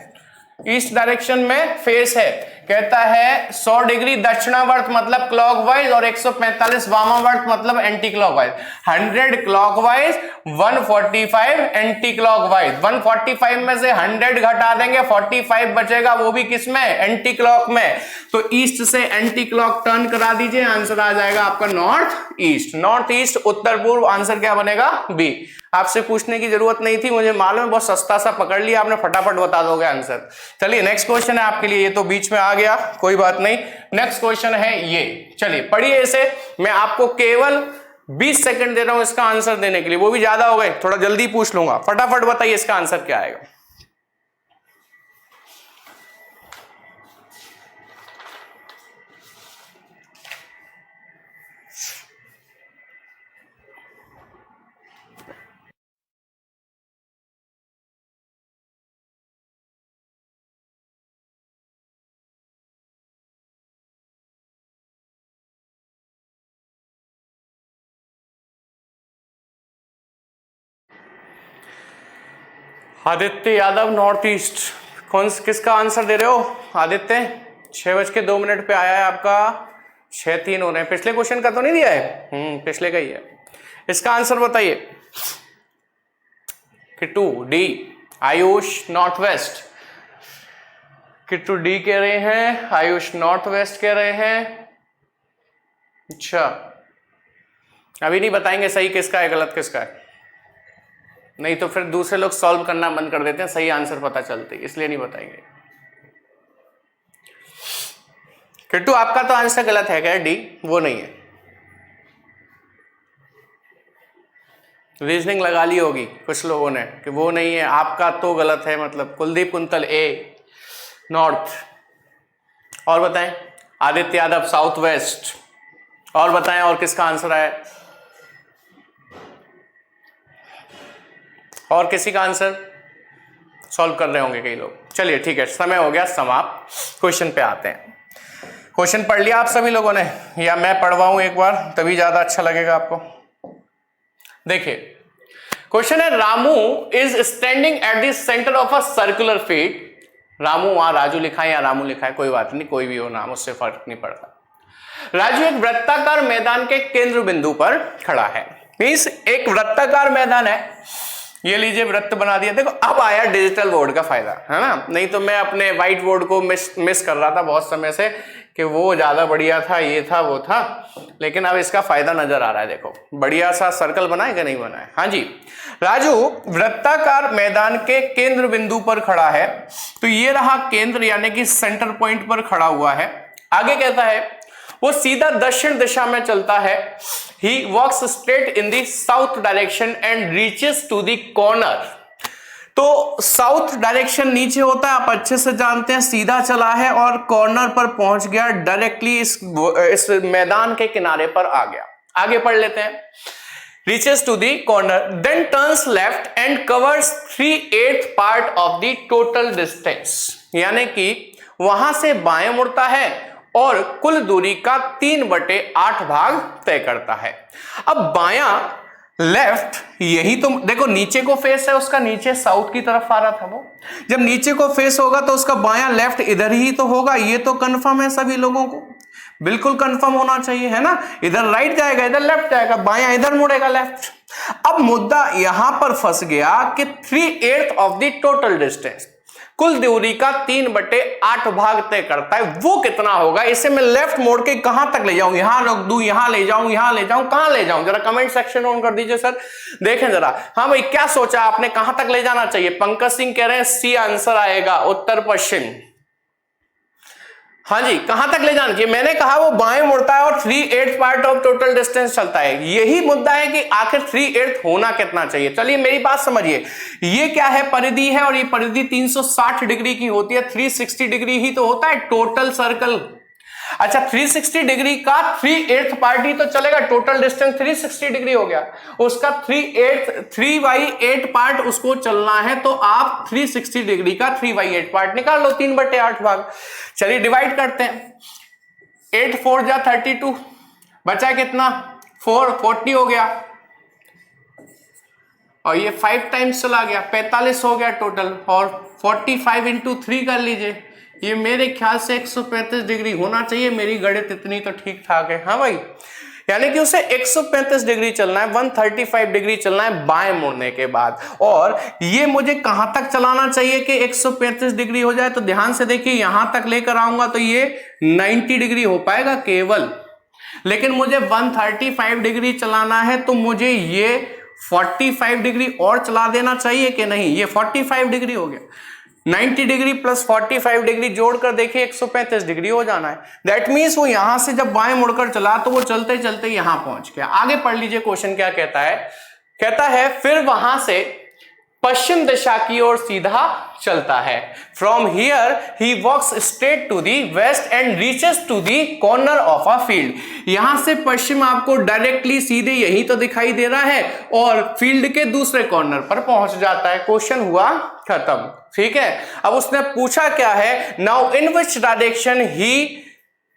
ईस्ट डायरेक्शन में फेस है, कहता है 100 डिग्री दक्षिणावर्त मतलब क्लॉकवाइज और 145 वामावर्त मतलब anti clockwise. 100 clockwise, 145 anti clockwise. 145 में से 100 घटा देंगे, 45 बचेगा, वो भी किस में? एंटी क्लॉक में। तो ईस्ट से एंटी क्लॉक टर्न करा दीजिए, आंसर आ जाएगा आपका नॉर्थ ईस्ट। नॉर्थ ईस्ट उत्तर पूर्व, आंसर क्या बनेगा? बी। आपसे पूछने की जरूरत नहीं थी, मुझे मालूम है, बहुत सस्ता सा पकड़ लिया आपने, फटाफट बता दोगे आंसर। चलिए नेक्स्ट क्वेश्चन है आपके लिए, ये तो बीच में आ गया, कोई बात नहीं। नेक्स्ट क्वेश्चन है ये, चलिए पढ़िए इसे। मैं आपको केवल 20 सेकंड दे रहा हूं इसका आंसर देने के लिए, वो भी ज्यादा हो गए, थोड़ा जल्दी पूछ लूंगा। फटाफट बताइए इसका आंसर क्या आएगा। आदित्य यादव नॉर्थ ईस्ट, किसका आंसर दे रहे हो आदित्य? 6:02 पे आया है आपका, 6:03 हो रहे हैं। पिछले क्वेश्चन का तो नहीं दिया है? पिछले का ही है। इसका आंसर बताइए। Kittu D. Ayush north west. Kittu D कह रहे हैं, आयुष नॉर्थ वेस्ट कह रहे हैं। अच्छा, अभी नहीं बताएंगे सही किसका है गलत किसका है, नहीं तो फिर दूसरे लोग सॉल्व करना बंद कर देते हैं सही आंसर पता चलते, इसलिए नहीं बताएंगे। किट्टू आपका तो आंसर गलत है क्या? डी वो नहीं है। रीजनिंग लगा ली होगी कुछ लोगों ने कि वो नहीं है, आपका तो गलत है। मतलब कुलदीप कुंतल ए नॉर्थ। और बताएं, आदित्य यादव साउथ वेस्ट। और बताएं और किसका आंसर है? और किसी का आंसर सॉल्व कर रहे होंगे कई लोग। चलिए ठीक है, समय हो गया समाप्त, क्वेश्चन पे आते हैं। क्वेश्चन पढ़ लिया आप सभी लोगों ने, या मैं पढ़वाऊं एक बार तभी ज्यादा अच्छा लगेगा आपको? देखिए क्वेश्चन है, Ramu is standing at the centre of a circular feet. Ramu, वहां राजू लिखा है या रामू लिखा है, कोई बात नहीं, कोई भी हो नाम, उससे फर्क नहीं पड़ता। राजू एक वृत्ताकार मैदान के केंद्र बिंदु पर खड़ा है। मींस एक वृत्ताकार मैदान है, ये लीजिए वृत्त बना दिया। देखो अब आया डिजिटल बोर्ड का फायदा, है ना? नहीं तो मैं अपने व्हाइट बोर्ड को मिस कर रहा था बहुत समय से कि वो ज्यादा बढ़िया था, ये था वो था, लेकिन अब इसका फायदा नजर आ रहा है। देखो बढ़िया सा सर्कल बनाए कि नहीं बनाए? हाँ जी। राजू वृत्ताकार मैदान के केंद्र बिंदु पर खड़ा है, तो ये रहा केंद्र यानी कि सेंटर पॉइंट पर खड़ा हुआ है। आगे कहता है वो सीधा दक्षिण दिशा में चलता है। He walks straight in the south direction and reaches to the corner. तो साउथ डायरेक्शन नीचे होता है, आप अच्छे से जानते हैं। सीधा चला है और कॉर्नर पर पहुंच गया, डायरेक्टली इस मैदान के किनारे पर आ गया। आगे पढ़ लेते हैं। Reaches to the corner, then turns left and covers 3/8 part of the total distance. यानी कि वहां से बाएं मुड़ता है और कुल दूरी का 3/8 भाग तय करता है। अब बायां लेफ्ट, यही तो देखो नीचे को फेस है उसका, नीचे साउथ की तरफ आ रहा था वो। जब नीचे को फेस होगा तो उसका बायां लेफ्ट इधर ही तो होगा, ये तो कंफर्म है सभी लोगों को, बिल्कुल कंफर्म होना चाहिए, है ना? इधर राइट जाएगा, इधर लेफ्ट जाएगा, बायां इधर मुड़ेगा लेफ्ट। अब मुद्दा यहां पर फंस गया कि 3/8 ऑफ द टोटल डिस्टेंस, कुल दूरी का 3/8 भाग तय करता है। वो कितना होगा? इसे मैं लेफ्ट मोड़ के कहां तक ले जाऊं? यहां रख दूं, यहां ले जाऊं, यहां ले जाऊं, कहां ले जाऊं? जरा कमेंट सेक्शन ऑन कर दीजिए सर, देखें जरा। हाँ भाई क्या सोचा आपने, कहां तक ले जाना चाहिए? पंकज सिंह कह रहे हैं सी आंसर आएगा, उत्तर पश्चिम। हाँ जी, कहां तक ले जाना चाहिए? मैंने कहा वो बाएं मुड़ता है और 3/8 पार्ट ऑफ टोटल डिस्टेंस चलता है। यही मुद्दा है कि आखिर 3/8 होना कितना चाहिए। चलिए मेरी बात समझिए, ये क्या है? परिधि है और ये परिधि 360 डिग्री की होती है, 360 डिग्री ही तो होता है टोटल सर्कल। अच्छा 360 डिग्री का 3/8 पार्ट ही तो चलेगा, टोटल डिस्टेंस 360 डिग्री हो गया, उसका 3/8 पार्ट उसको चलना है, तो आप 360 डिग्री का 3/8 पार्ट निकाल लो, 3/8 भाग। चलिए डिवाइड करते हैं, 8 4 जा 32, बचा कितना 4, 40 हो गया, और ये 5 टाइम्स चला गया, 45 हो गया टोटल, और 45 इंटू 3 कर लीजिए, ये मेरे ख्याल से 135 डिग्री होना चाहिए, मेरी गणित इतनी तो ठीक ठाक है। हाँ भाई, यानी कि उसे 135 डिग्री चलना है, 135 डिग्री चलना है बाएं मुड़ने के बाद, और ये मुझे कहां तक चलाना चाहिए कि 135 डिग्री हो जाए, तो ध्यान से देखिए, यहां तक लेकर आऊंगा तो ये 90 डिग्री हो पाएगा केवल, लेकिन मुझे 135 डिग्री चलाना है, तो मुझे ये 45 डिग्री और चला देना चाहिए कि नहीं, ये 45 डिग्री हो गया, 90 डिग्री प्लस 45 डिग्री जोड़कर देखिए 135 डिग्री हो जाना है। दैट मीन्स वो यहां से जब बाएं मुड़कर चला तो वो चलते चलते यहां पहुंच गया। आगे पढ़ लीजिए क्वेश्चन क्या कहता है, कहता है फिर वहां से पश्चिम दिशा की ओर सीधा चलता है। From here he walks straight to the west and reaches to the corner of a field. यहां से पश्चिम आपको डायरेक्टली सीधे यही तो दिखाई दे रहा है, और फील्ड के दूसरे कॉर्नर पर पहुंच जाता है। क्वेश्चन हुआ खत्म, ठीक है। अब उसने पूछा क्या है, now in which direction he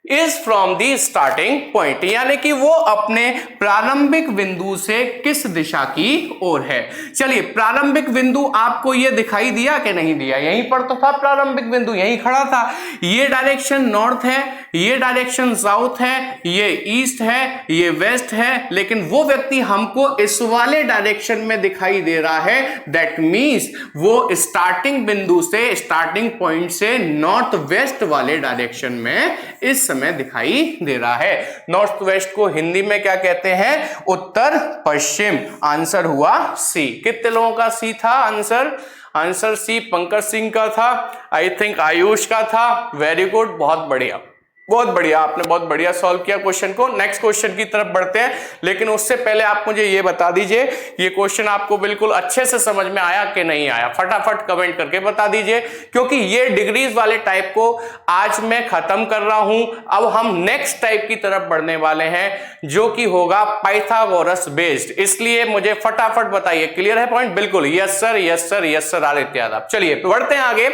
is from the starting point, यानी कि वो अपने प्रारंभिक बिंदु से किस दिशा की ओर है। चलिए, प्रारंभिक बिंदु आपको ये दिखाई दिया कि नहीं दिया, यहीं पर तो था प्रारंभिक बिंदु, यहीं खड़ा था। ये डायरेक्शन नॉर्थ है, ये डायरेक्शन साउथ है, ये ईस्ट है, ये वेस्ट है, लेकिन वो व्यक्ति हमको इस वाले डायरेक्शन में दिखाई दे रहा है। दैट मीन्स वो स्टार्टिंग बिंदु से, स्टार्टिंग पॉइंट से नॉर्थ वेस्ट वाले डायरेक्शन में इस समय दिखाई दे रहा है। नॉर्थ वेस्ट को हिंदी में क्या कहते हैं, उत्तर पश्चिम। आंसर हुआ सी। कितने लोगों का सी था answer? Answer C Pankaj Singh का था, आई थिंक आयुष का था। वेरी गुड, बहुत बढ़िया, बहुत बढ़िया, आपने बहुत बढ़िया सॉल्व किया क्वेश्चन को। नेक्स्ट क्वेश्चन की तरफ बढ़ते हैं, लेकिन उससे पहले आप मुझे ये बता दीजिए, ये क्वेश्चन आपको बिल्कुल अच्छे से समझ में आया कि नहीं आया? फटाफट कमेंट करके बता दीजिए, क्योंकि ये डिग्रीज वाले टाइप को आज मैं खत्म कर रहा हूं। अब हम नेक्स्ट टाइप की तरफ बढ़ने वाले हैं, जो कि होगा पाइथागोरस बेस्ड। इसलिए मुझे फटाफट बताइए, क्लियर है पॉइंट? बिल्कुल, yes sir, yes sir, yes sir Aditya Yadav. चलिए बढ़ते हैं आगे,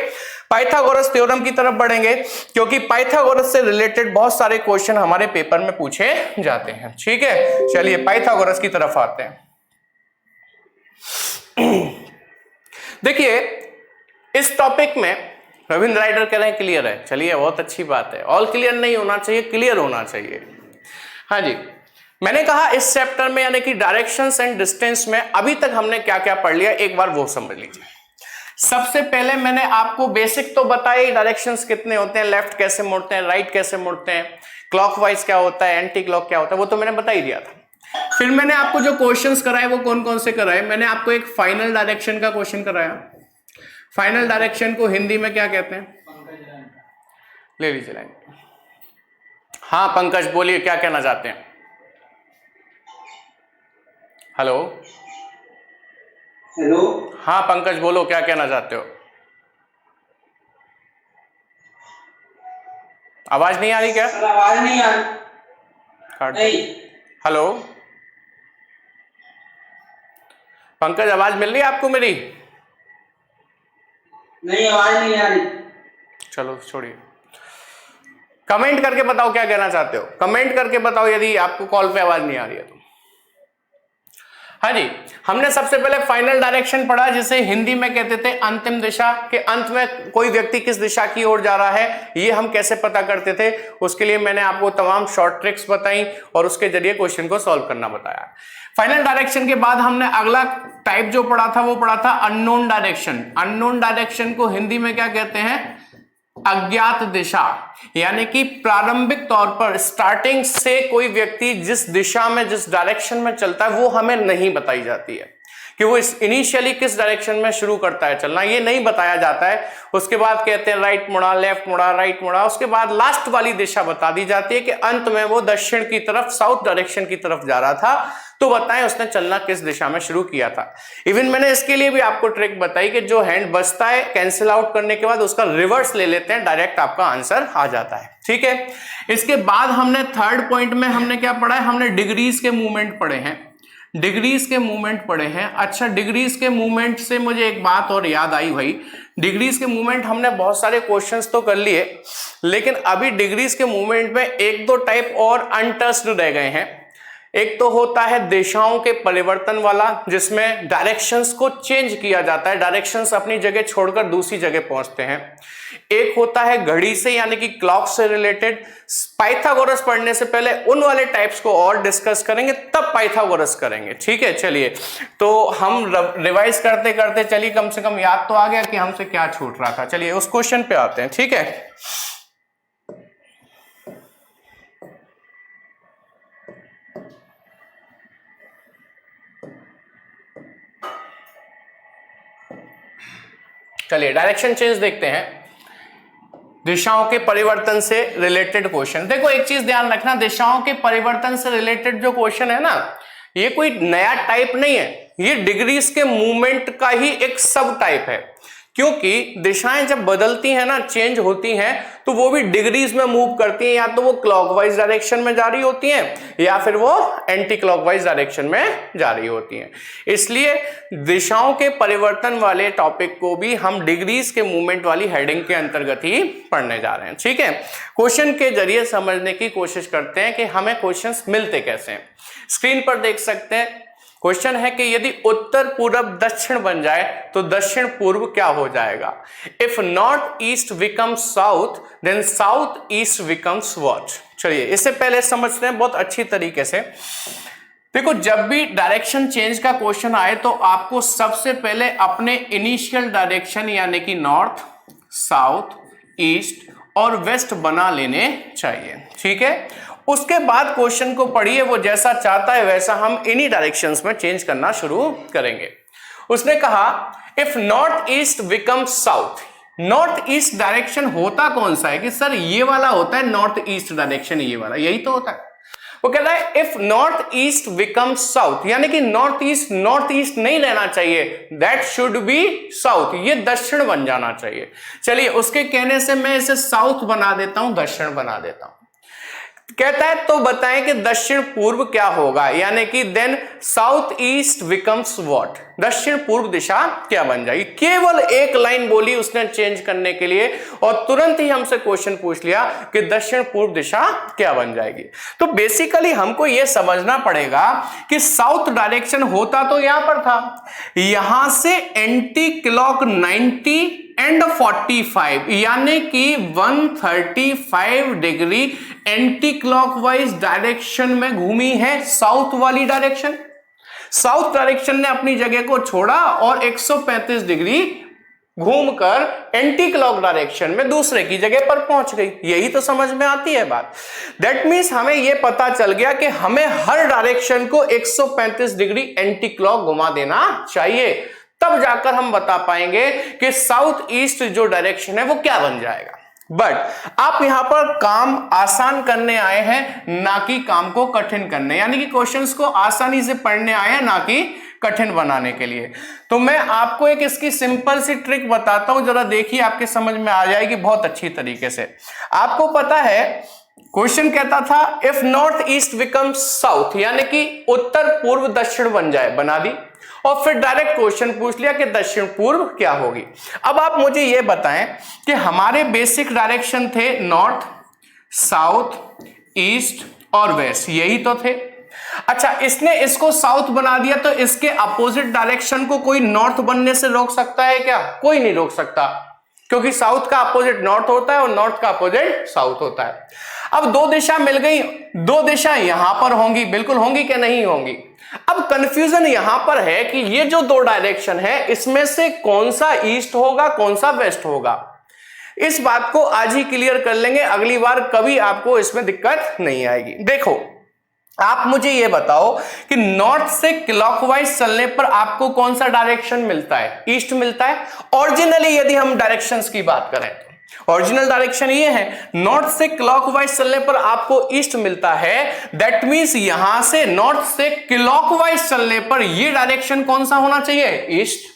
पाइथागोरस थ्योरम की तरफ बढ़ेंगे, क्योंकि पाइथागोरस से रिलेटेड बहुत सारे क्वेश्चन हमारे पेपर में पूछे जाते हैं। ठीक है, चलिए पाइथागोरस की तरफ आते हैं। देखिए, इस टॉपिक में रविंद्र राइडर कह रहे हैं क्लियर है। चलिए, बहुत अच्छी बात है। ऑल क्लियर नहीं होना चाहिए, क्लियर होना चाहिए। हाँ जी, मैंने कहा इस चैप्टर में, यानी कि डायरेक्शंस एंड डिस्टेंस में अभी तक हमने क्या क्या पढ़ लिया, एक बार वो समझ लीजिए। सबसे पहले मैंने आपको बेसिक तो बताया, डायरेक्शंस कितने होते हैं, लेफ्ट कैसे मुड़ते हैं, राइट कैसे मुड़ते हैं, क्लॉकवाइज क्या होता है, एंटी क्लॉक क्या होता है, वो तो मैंने बता ही दिया था। फिर मैंने आपको जो क्वेश्चंस कराए वो कौन कौन से कराए? मैंने आपको एक फाइनल डायरेक्शन का क्वेश्चन कराया। फाइनल डायरेक्शन को हिंदी में क्या कहते हैं? ले लीजिए लाइन। हाँ पंकज बोलिए, क्या कहना चाहते हैं? हेलो हेलो, हाँ पंकज बोलो, क्या कहना चाहते हो? आवाज नहीं आ रही क्या? सर आवाज नहीं आ रही। नहीं। हेलो पंकज, आवाज मिल रही है आपको मेरी? नहीं, आवाज नहीं आ रही। चलो छोड़िए, कमेंट करके बताओ क्या कहना चाहते हो। कमेंट करके बताओ यदि आपको कॉल पे आवाज नहीं आ रही है तो। हाँ जी, हमने सबसे पहले फाइनल डायरेक्शन पढ़ा, जिसे हिंदी में कहते थे अंतिम दिशा। के अंत में कोई व्यक्ति किस दिशा की ओर जा रहा है, ये हम कैसे पता करते थे, उसके लिए मैंने आपको तमाम शॉर्ट ट्रिक्स बताई और उसके जरिए क्वेश्चन को सॉल्व करना बताया। फाइनल डायरेक्शन के बाद हमने अगला टाइप जो पढ़ा था वो पढ़ा था अननोन डायरेक्शन। अननोन डायरेक्शन को हिंदी में क्या कहते हैं? अज्ञात दिशा। यानी कि प्रारंभिक तौर पर स्टार्टिंग से कोई व्यक्ति जिस दिशा में, जिस डायरेक्शन में चलता है वो हमें नहीं बताई जाती है, कि वो इनिशियली किस डायरेक्शन में शुरू करता है चलना, ये नहीं बताया जाता है। उसके बाद कहते हैं राइट मुड़ा, लेफ्ट मुड़ा, राइट मुड़ा, उसके बाद लास्ट वाली दिशा बता दी जाती है कि अंत में वो दक्षिण की तरफ, साउथ डायरेक्शन की तरफ जा रहा था, तो बताएं उसने चलना किस दिशा में शुरू किया था। इवन मैंने इसके लिए भी आपको ट्रिक बताई कि जो हैंड बचता है कैंसिल आउट करने के बाद उसका रिवर्स ले लेते हैं, डायरेक्ट आपका आंसर आ जाता है। ठीक है, इसके बाद हमने थर्ड पॉइंट में हमने क्या पढ़ा है, हमने डिग्रीज के मूवमेंट पढ़े हैं, डिग्रीज के मूवमेंट पढ़े हैं। अच्छा, डिग्रीज के मूवमेंट से मुझे एक बात और याद आई भाई, डिग्रीज के मूवमेंट हमने बहुत सारे क्वेश्चंस तो कर लिए, लेकिन अभी डिग्रीज के मूवमेंट में एक दो टाइप और अनटच्ड रह गए हैं। एक तो होता है दिशाओं के परिवर्तन वाला, जिसमें डायरेक्शंस को चेंज किया जाता है, डायरेक्शंस अपनी जगह छोड़कर दूसरी जगह पहुंचते हैं। एक होता है घड़ी से यानी कि क्लॉक से रिलेटेड। पाइथागोरस पढ़ने से पहले उन वाले टाइप्स को और डिस्कस करेंगे, तब पाइथागोरस करेंगे। ठीक है, चलिए तो हम रिवाइज करते करते चलिए, कम से कम याद तो आ गया कि हमसे क्या छूट रहा था। चलिए उस क्वेश्चन पे आते हैं। ठीक है, चलिए डायरेक्शन चेंज देखते हैं, दिशाओं के परिवर्तन से रिलेटेड क्वेश्चन। देखो एक चीज ध्यान रखना, दिशाओं के परिवर्तन से रिलेटेड जो क्वेश्चन है ना, ये कोई नया टाइप नहीं है, ये डिग्रीज के मूवमेंट का ही एक सब टाइप है। क्योंकि दिशाएं जब बदलती हैं ना, चेंज होती हैं, तो वो भी डिग्रीज में मूव करती हैं, या तो वो क्लॉकवाइज डायरेक्शन में जा रही होती हैं या फिर वो एंटी क्लॉकवाइज डायरेक्शन में जा रही होती हैं। इसलिए दिशाओं के परिवर्तन वाले टॉपिक को भी हम डिग्रीज के मूवमेंट वाली हेडिंग के अंतर्गत ही पढ़ने जा रहे हैं। ठीक है, क्वेश्चन के जरिए समझने की कोशिश करते हैं कि हमें क्वेश्चंस मिलते कैसे हैं। स्क्रीन पर देख सकते हैं, क्वेश्चन है कि यदि उत्तर पूर्व दक्षिण बन जाए तो दक्षिण पूर्व क्या हो जाएगा। If north east becomes south then south east becomes what. चलिए इससे पहले समझते हैं बहुत अच्छी तरीके से। देखो जब भी डायरेक्शन चेंज का क्वेश्चन आए तो आपको सबसे पहले अपने इनिशियल डायरेक्शन यानी कि नॉर्थ, साउथ, ईस्ट और वेस्ट बना लेने चाहिए। ठीक है, उसके बाद क्वेश्चन को पढ़िए, वो जैसा चाहता है वैसा हम इन्हीं डायरेक्शंस में चेंज करना शुरू करेंगे। उसने कहा if north east becomes south, north east direction होता कौन सा है कि सर ये वाला होता है नॉर्थ ईस्ट डायरेक्शन, ये वाला यही तो होता है। वो कह रहा है if north east becomes south, यानी कि नॉर्थ ईस्ट नहीं रहना चाहिए, दैट शुड बी साउथ, ये दक्षिण बन जाना चाहिए। चलिए उसके कहने से मैं इसे साउथ बना देता हूं, दक्षिण बना देता हूं। कहता है तो बताएं कि दक्षिण पूर्व क्या होगा, यानी कि then south east becomes what, दक्षिण पूर्व दिशा क्या बन जाएगी। केवल एक लाइन बोली उसने चेंज करने के लिए और तुरंत ही हमसे क्वेश्चन पूछ लिया कि दक्षिण पूर्व दिशा क्या बन जाएगी। तो बेसिकली हमको यह समझना पड़ेगा कि साउथ डायरेक्शन होता तो यहां पर था, यहां से एंटी क्लॉक 90 एंड 45 यानी कि 135 डिग्री एंटी क्लॉकवाइज डायरेक्शन में घूमी है साउथ वाली डायरेक्शन। साउथ डायरेक्शन ने अपनी जगह को छोड़ा और 135 डिग्री घूमकर एंटी क्लॉक डायरेक्शन में दूसरे की जगह पर पहुंच गई। यही तो समझ में आती है बात। दैट मीन्स हमें यह पता चल गया कि हमें हर डायरेक्शन को 135 डिग्री एंटी क्लॉक घुमा देना चाहिए, तब जाकर हम बता पाएंगे कि साउथ ईस्ट जो डायरेक्शन है वो क्या बन जाएगा। बट आप यहां पर काम आसान करने आए हैं, ना कि काम को कठिन करने, यानी कि क्वेश्चंस को आसानी से पढ़ने आए हैं, ना कि कठिन बनाने के लिए। तो मैं आपको एक इसकी सिंपल सी ट्रिक बताता हूं, जरा देखिए आपके समझ में आ जाएगी बहुत अच्छी तरीके से। आपको पता है क्वेश्चन कहता था if north east becomes south, यानी कि उत्तर पूर्व दक्षिण बन जाए, बना दी, और फिर डायरेक्ट क्वेश्चन पूछ लिया कि दक्षिण पूर्व क्या होगी। अब आप मुझे यह बताएं कि हमारे बेसिक डायरेक्शन थे नॉर्थ, साउथ, ईस्ट और वेस्ट, यही तो थे। अच्छा, इसने इसको साउथ बना दिया तो इसके अपोजिट डायरेक्शन को कोई नॉर्थ बनने से रोक सकता है क्या? कोई नहीं रोक सकता, क्योंकि साउथ का अपोजिट नॉर्थ होता है और नॉर्थ का अपोजिट साउथ होता है। अब दो दिशा मिल गई, दो दिशा यहां पर होंगी, बिल्कुल होंगी कि नहीं होंगी। अब कंफ्यूजन यहां पर है कि ये जो दो डायरेक्शन है इसमें से कौन सा ईस्ट होगा, कौन सा वेस्ट होगा। इस बात को आज ही क्लियर कर लेंगे, अगली बार कभी आपको इसमें दिक्कत नहीं आएगी। देखो आप मुझे ये बताओ कि नॉर्थ से क्लॉकवाइज चलने पर आपको कौन सा डायरेक्शन मिलता है? ईस्ट मिलता है। ओरिजिनली यदि हम डायरेक्शंस की बात करें तो ओरिजिनल डायरेक्शन ये है, नॉर्थ से क्लॉकवाइज चलने पर आपको ईस्ट मिलता है। दैट मींस यहां से नॉर्थ से क्लॉकवाइज चलने पर ये डायरेक्शन कौन सा होना चाहिए? ईस्ट।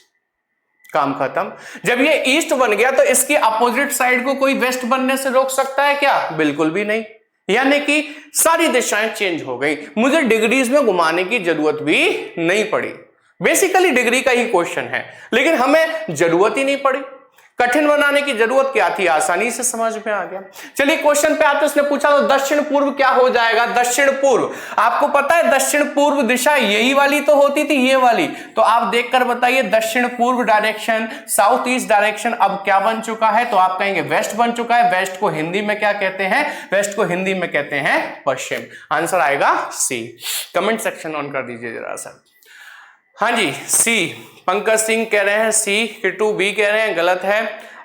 काम खत्म। जब ये ईस्ट बन गया तो इसकी अपोजिट साइड को कोई वेस्ट बनने से रोक सकता है क्या? बिल्कुल भी नहीं। यानी कि सारी दिशाएं चेंज हो गई, मुझे डिग्रीज में घुमाने की जरूरत भी नहीं पड़ी। बेसिकली डिग्री का ही क्वेश्चन है, लेकिन हमें जरूरत ही नहीं पड़ी, कठिन बनाने की जरूरत क्या थी, आसानी से समझ में आ गया। चलिए क्वेश्चन पे आते, उसने पूछा तो दक्षिण पूर्व क्या हो जाएगा? दक्षिण पूर्व, आपको पता है दक्षिण पूर्व दिशा यही वाली तो होती थी, ये वाली। तो आप देखकर बताइए दक्षिण पूर्व डायरेक्शन, साउथ ईस्ट डायरेक्शन अब क्या बन चुका है? तो आप कहेंगे वेस्ट बन चुका है। वेस्ट को हिंदी में क्या कहते हैं? वेस्ट को हिंदी में कहते हैं पश्चिम। आंसर आएगा सी। कमेंट सेक्शन ऑन कर दीजिए जरा सा। हाँ जी, सी। पंकज सिंह कह रहे हैं सी, किट्टू बी कह रहे हैं गलत है।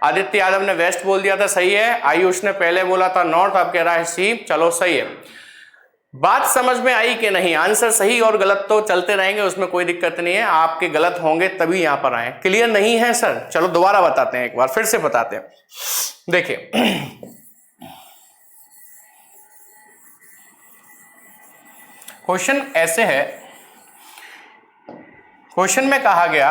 आदित्य यादव ने वेस्ट बोल दिया था, सही है। आयुष ने पहले बोला था नॉर्थ, अब कह रहा है सी। चलो सही है। बात समझ में आई कि नहीं? आंसर सही और गलत तो चलते रहेंगे, उसमें कोई दिक्कत नहीं है। आपके गलत होंगे तभी यहां पर आए। क्लियर नहीं है सर? चलो दोबारा बताते हैं, एक बार फिर से बताते हैं। देखिए क्वेश्चन ऐसे है, क्वेश्चन में कहा गया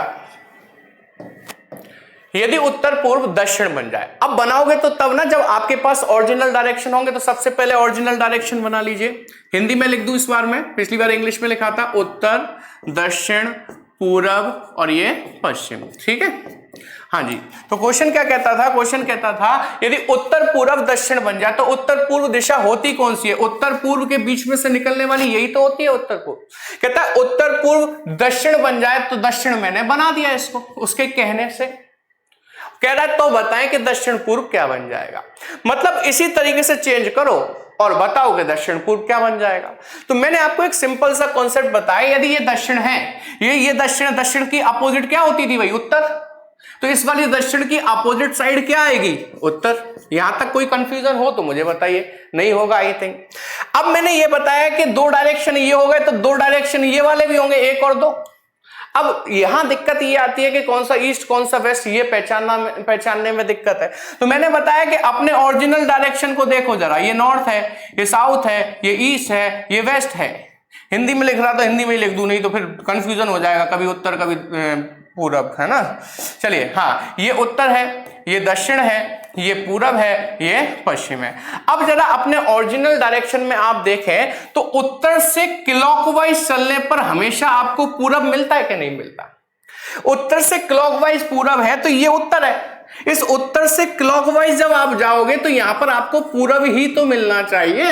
यदि उत्तर पूर्व दक्षिण बन जाए। अब बनाओगे तो तब ना, जब आपके पास ओरिजिनल डायरेक्शन होंगे। तो सबसे पहले ओरिजिनल डायरेक्शन बना लीजिए। हिंदी में लिख दूं इस बार में, पिछली बार इंग्लिश में लिखा था उत्तर, दक्षिण, पूरब और ये पश्चिम। ठीक है, हाँ जी। तो क्वेश्चन क्या कहता था? क्वेश्चन कहता था यदि उत्तर पूर्व दक्षिण बन जाए तो उत्तर पूर्व दिशा होती कौन सी है? उत्तर पूर्व के बीच में से निकलने वाली यही तो होती है उत्तर पूर्व। कहता है उत्तर पूर्व दक्षिण बन जाए तो दक्षिण मैंने बना दिया इसको उसके कहने से। कह रहा है तो बताएं कि दक्षिण पूर्व क्या बन जाएगा। मतलब इसी तरीके से चेंज करो और बताओ कि दक्षिण पूर्व क्या बन जाएगा। तो मैंने आपको एक सिंपल सा कॉन्सेप्ट बताया, यदि ये दक्षिण है, ये दक्षिण, दक्षिण की अपोजिट क्या होती थी भाई? उत्तर। तो इस वाली दक्षिण की अपोजिट साइड क्या आएगी? उत्तर। यहां तक कोई कंफ्यूजन हो तो मुझे बताइए, नहीं होगा आई थिंक। अब मैंने ये बताया कि दो डायरेक्शन ये हो गए तो दो डायरेक्शन ये वाले भी होंगे, एक और दो। अब यहां दिक्कत ये आती है कि कौन सा ईस्ट कौन सा वेस्ट, ये पहचानने में दिक्कत है। तो मैंने बताया कि अपने ओरिजिनल डायरेक्शन को देखो जरा, ये नॉर्थ है, ये साउथ है, ये ईस्ट है, ये वेस्ट है। हिंदी में लिख रहा था हिंदी में ही लिख दूं, नहीं तो फिर कंफ्यूजन हो जाएगा, कभी उत्तर कभी पूरब, है ना। चलिए, हाँ, ये उत्तर है, ये दक्षिण है, ये पूरब है, ये पश्चिम है। अब जरा अपने ओरिजिनल डायरेक्शन में आप देखें तो उत्तर से क्लॉकवाइज चलने पर हमेशा आपको पूरब मिलता है कि नहीं मिलता? उत्तर से क्लॉकवाइज पूरब है तो ये उत्तर है। इस उत्तर से क्लॉकवाइज जब आप जाओगे तो यहां पर आपको पूरब ही तो मिलना चाहिए।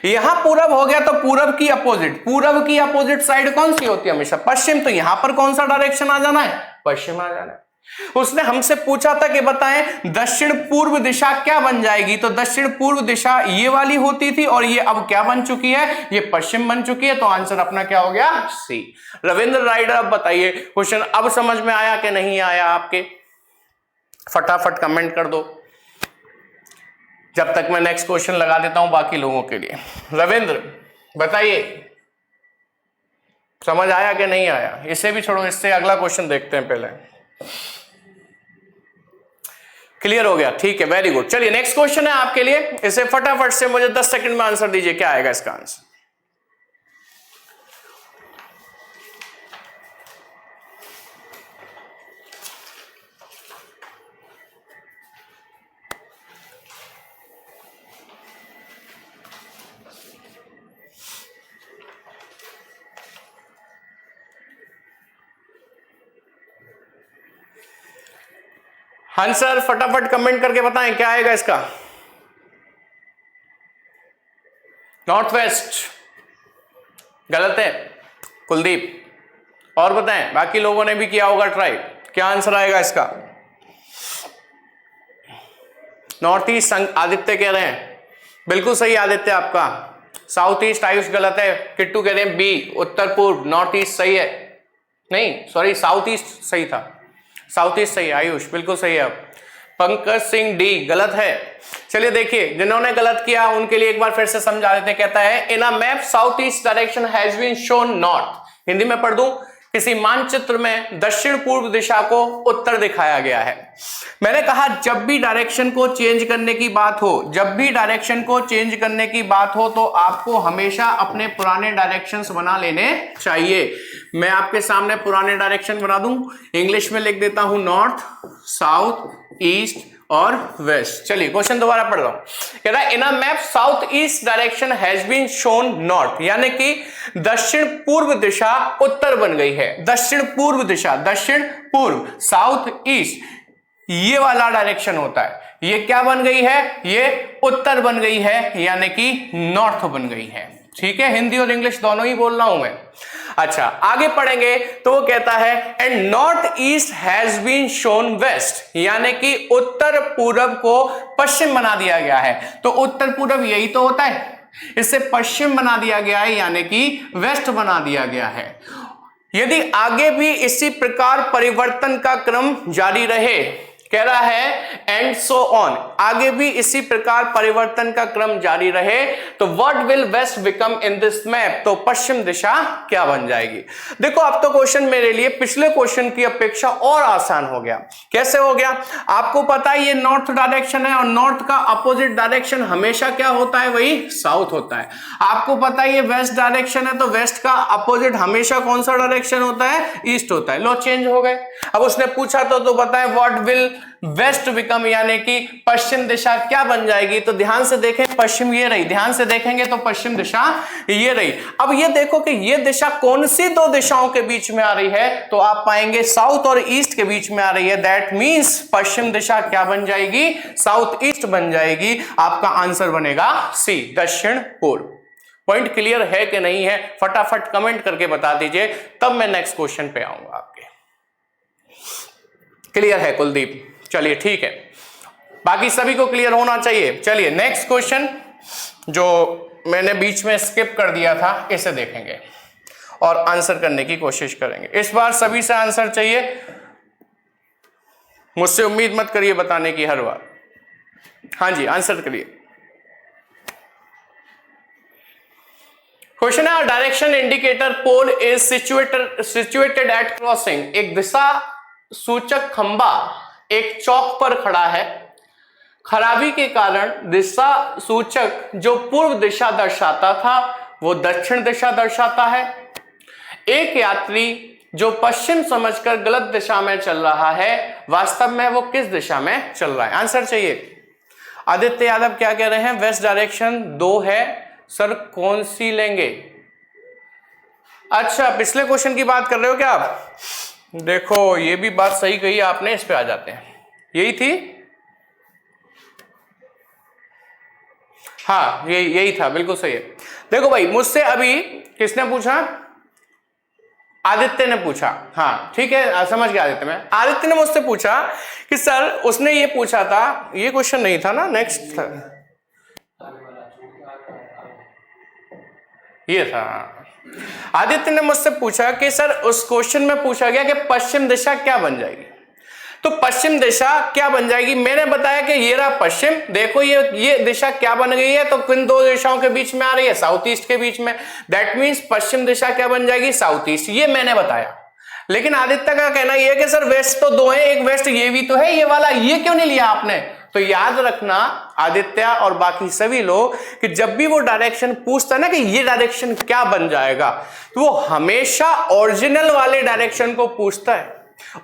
यहां पूरब हो गया तो पूरब की अपोजिट साइड कौन सी होती है? हमेशा पश्चिम। तो यहां पर कौन सा डायरेक्शन आ जाना है? पश्चिम आ जाना है। उसने हमसे पूछा था कि बताएं दक्षिण पूर्व दिशा क्या बन जाएगी? तो दक्षिण पूर्व दिशा ये वाली होती थी और ये अब क्या बन चुकी है? ये पश्चिम बन चुकी है। तो आंसर अपना क्या हो गया? सी। रविंद्र राइडर, अब बताइए क्वेश्चन अब समझ में आया कि नहीं आया आपके? फटाफट कमेंट कर दो, जब तक मैं नेक्स्ट क्वेश्चन लगा देता हूं बाकी लोगों के लिए। रविंद्र बताइए समझ आया कि नहीं आया? इसे भी छोड़ो, इससे अगला क्वेश्चन देखते हैं पहले। क्लियर हो गया? ठीक है, वेरी गुड। चलिए नेक्स्ट क्वेश्चन है आपके लिए, इसे फटाफट से मुझे 10 सेकंड में आंसर दीजिए, क्या आएगा इसका आंसर? आंसर फटाफट कमेंट करके बताएं क्या आएगा इसका? नॉर्थ वेस्ट गलत है कुलदीप। और बताएं, बाकी लोगों ने भी किया होगा ट्राई, क्या आंसर आएगा इसका? नॉर्थ ईस्ट आदित्य कह रहे हैं, बिल्कुल सही आदित्य आपका। साउथ ईस्ट आयुष गलत है। किट्टू कह रहे हैं बी उत्तर पूर्व। नॉर्थ ईस्ट सही है, नहीं सॉरी साउथ ईस्ट सही था, साउथ ईस्ट सही है। आयुष बिल्कुल सही है। अब पंकज सिंह डी गलत है। चलिए देखिए, जिन्होंने गलत किया उनके लिए एक बार फिर से समझा देते हैं। कहता है in a map south east direction has been shown north. Hindi में पढ़ दूं, किसी मानचित्र में दक्षिण पूर्व दिशा को उत्तर दिखाया गया है। मैंने कहा जब भी डायरेक्शन को चेंज करने की बात हो, जब भी डायरेक्शन को चेंज करने की बात हो तो आपको हमेशा अपने पुराने डायरेक्शंस बना लेने चाहिए। मैं आपके सामने पुराने डायरेक्शन बना दूं, इंग्लिश में लिख देता हूं नॉर्थ, साउथ, ईस्ट और वेस्ट। चलिए क्वेश्चन दोबारा पढ़ रहा हूं। कह रहा है in a map south east direction has been shown north, यानी कि दक्षिण पूर्व दिशा उत्तर बन गई है। दक्षिण पूर्व दिशा, दक्षिण पूर्व, साउथ ईस्ट, ये वाला डायरेक्शन होता है, ये क्या बन गई है, ये उत्तर बन गई है, यानी कि नॉर्थ बन गई है। ठीक है, हिंदी और इंग्लिश दोनों ही बोल रहा हूं मैं। अच्छा आगे पढ़ेंगे तो वो कहता है and north east has been shown west, यानी कि उत्तर पूरब को पश्चिम बना दिया गया है। तो उत्तर पूरब यही तो होता है, इससे पश्चिम बना दिया गया है, यानी कि वेस्ट बना दिया गया है। यदि आगे भी इसी प्रकार परिवर्तन का क्रम जारी रहे, कह रहा है एंड सो ऑन, आगे भी इसी प्रकार परिवर्तन का क्रम जारी रहे तो what will west become in this map, तो पश्चिम दिशा क्या बन जाएगी। देखो अब तो क्वेश्चन मेरे लिए पिछले क्वेश्चन की अपेक्षा और आसान हो गया। कैसे हो गया, आपको पता है ये नॉर्थ डायरेक्शन है और नॉर्थ का अपोजिट डायरेक्शन हमेशा क्या होता है, वही साउथ होता है। आपको पता है ये वेस्ट डायरेक्शन है तो वेस्ट का अपोजिट हमेशा कौन सा डायरेक्शन होता है, ईस्ट होता है। लो चेंज हो गए। अब उसने पूछा तो बताए व्हाट विल वेस्ट बिकम, यानी कि पश्चिम दिशा क्या बन जाएगी। तो ध्यान से देखें, पश्चिम ये रही, ध्यान से देखेंगे तो पश्चिम दिशा ये रही। अब ये देखो कि ये दिशा कौन सी दो दिशाओं के बीच में आ रही है, तो आप पाएंगे साउथ और ईस्ट के बीच में आ रही है। दैट मींस पश्चिम दिशा क्या बन जाएगी, साउथ ईस्ट बन जाएगी। आपका आंसर बनेगा सी, दक्षिण पूर्व। पॉइंट क्लियर है कि नहीं है, फटाफट कमेंट करके बता दीजिए, तब मैं नेक्स्ट क्वेश्चन पे आऊंगा आपके। क्लियर है कुलदीप, चलिए ठीक है, बाकी सभी को क्लियर होना चाहिए। चलिए नेक्स्ट क्वेश्चन जो मैंने बीच में स्किप कर दिया था, इसे देखेंगे और आंसर करने की कोशिश करेंगे। इस बार सभी से आंसर चाहिए, मुझसे उम्मीद मत करिए बताने की हर बार। हाँ जी आंसर करिए। क्वेश्चन है direction indicator pole is situated at crossing. एक दिशा सूचक खंबा एक चौक पर खड़ा है। खराबी के कारण दिशा सूचक जो पूर्व दिशा दर्शाता था वो दक्षिण दिशा दर्शाता है। एक यात्री जो पश्चिम समझकर गलत दिशा में चल रहा है, वास्तव में वो किस दिशा में चल रहा है। आंसर चाहिए। आदित्य यादव क्या कह रहे हैं, वेस्ट डायरेक्शन 2 है सर, कौन सी लेंगे। अच्छा पिछले क्वेश्चन की बात कर रहे हो क्या आप। देखो ये भी बात सही कही आपने, इस पे आ जाते हैं। यही थी, हाँ यही था, बिल्कुल सही है। देखो भाई मुझसे अभी किसने पूछा, आदित्य ने पूछा। हाँ ठीक है समझ गया आदित्य में। आदित्य ने मुझसे पूछा कि सर, उसने ये पूछा था, ये क्वेश्चन नहीं था ना, नेक्स्ट था ये था। आदित्य ने मुझसे पूछा कि सर उस क्वेश्चन में पूछा गया कि पश्चिम दिशा क्या बन जाएगी, तो पश्चिम दिशा क्या बन जाएगी। मैंने बताया कि ये रहा पश्चिम, देखो ये दिशा क्या बन गई है, तो किन दो दिशाओं के बीच में आ रही है, साउथ ईस्ट के बीच में। दैट मींस पश्चिम दिशा क्या बन जाएगी, साउथ ईस्ट। ये मैंने बताया। लेकिन आदित्य का कहना यह है कि सर वेस्ट तो 2 है, एक वेस्ट ये भी तो है, ये वाला ये क्यों नहीं लिया आपने। तो याद रखना आदित्य और बाकी सभी लोग कि जब भी वो डायरेक्शन पूछता है ना कि ये डायरेक्शन क्या बन जाएगा, तो वो हमेशा ओरिजिनल वाले डायरेक्शन को पूछता है।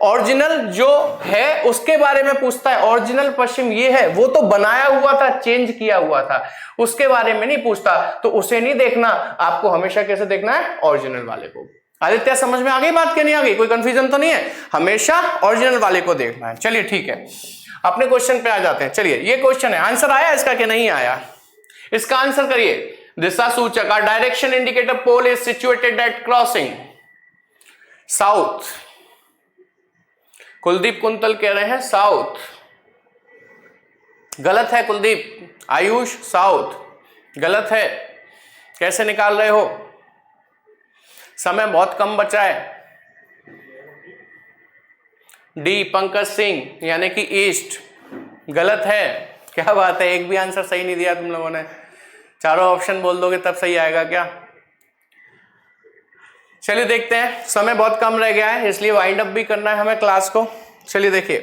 ओरिजिनल जो है उसके बारे में पूछता है। ओरिजिनल पश्चिम ये है, वो तो बनाया हुआ था, चेंज किया हुआ था, उसके बारे में नहीं पूछता। तो उसे नहीं देखना, आपको हमेशा कैसे देखना है, ओरिजिनल वाले को। आदित्य समझ में आ गई बात कि नहीं आ गई, कोई कंफ्यूजन तो नहीं है, हमेशा ओरिजिनल वाले को देखना है। चलिए ठीक है, अपने क्वेश्चन पे आ जाते हैं। चलिए ये क्वेश्चन है, आंसर आया इसका कि नहीं आया, इसका आंसर करिए। दिशा सूचक का direction indicator pole is situated at crossing south. Kuldeep Kuntal कह रहे हैं साउथ, गलत है कुलदीप। आयुष साउथ, गलत है। कैसे निकाल रहे हो, समय बहुत कम बचा है। डी पंकज सिंह यानी कि ईस्ट, गलत है। क्या बात है, एक भी आंसर सही नहीं दिया तुम लोगों ने। चारों ऑप्शन बोल दोगे तब सही आएगा क्या? चलिए देखते हैं, समय बहुत कम रह गया है इसलिए वाइंड अप भी करना है हमें क्लास को। चलिए देखिए,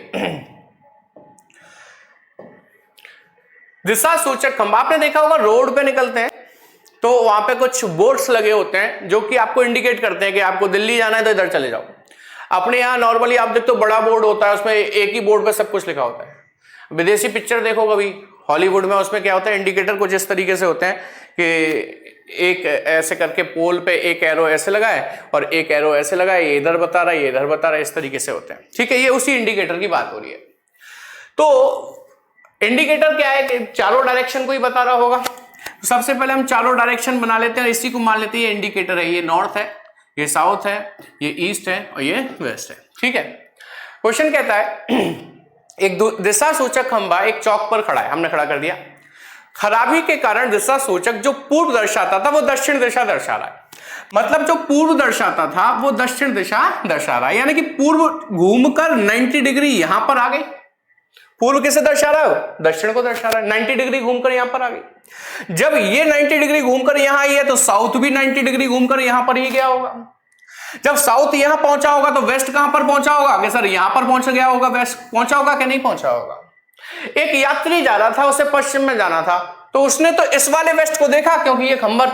दिशा सूचक खंभा, आपने देखा होगा रोड पे निकलते हैं तो वहां पे कुछ बोर्ड्स लगे होते हैं जो कि आपको इंडिकेट करते हैं कि आपको दिल्ली जाना है तो इधर चले जाओ। अपने यहाँ नॉर्मली आप देखते हो बड़ा बोर्ड होता है, उसमें एक ही बोर्ड पे सब कुछ लिखा होता है। विदेशी पिक्चर देखो कभी हॉलीवुड में, उसमें क्या होता है, इंडिकेटर कुछ इस तरीके से होते हैं कि एक ऐसे करके पोल पे एक एरो ऐसे लगाए और एक एरो ऐसे लगाए, ये इधर बता रहा है, ये इधर बता रहा है, इस तरीके से होते हैं। ठीक है, ये उसी इंडिकेटर की बात हो रही है। तो इंडिकेटर क्या है कि चारों डायरेक्शन को ही बता रहा होगा। तो सबसे पहले हम चारों डायरेक्शन बना लेते हैं और इसी को मान लेते हैं ये इंडिकेटर है। ये नॉर्थ है, ये साउथ है, ये ईस्ट है और ये वेस्ट है। ठीक है, क्वेश्चन कहता है एक दिशा सूचक खंभा एक चौक पर खड़ा है, हमने खड़ा कर दिया। खराबी के कारण दिशा सूचक जो पूर्व दर्शाता था वो दक्षिण दिशा दर्शा रहा है। मतलब जो पूर्व दर्शाता था वो दक्षिण दिशा दर्शा रहा है, यानी कि पूर्व घूमकर 90 डिग्री यहां पर आ गई। पूर्व किसे दर्शा रहा है? दक्षिण को दर्शा रहा है। 90 डिग्री घूमकर यहां पर आ गई। जब ये 90 डिग्री घूमकर यहां आई है तो साउथ भी 90 डिग्री घूमकर यहां पर ही गया होगा। जब साउथ यहां पहुंचा होगा तो वेस्ट कहां पर पहुंचा होगा? कि सर यहां पर पहुंच गया होगा, वेस्ट पहुंचा होगा कि नहीं पहुंचा होगा? एक यात्री जा रहा था, उसे पश्चिम में जाना था, तो उसने तो इस वाले वेस्ट को देखा क्योंकि ये खंभा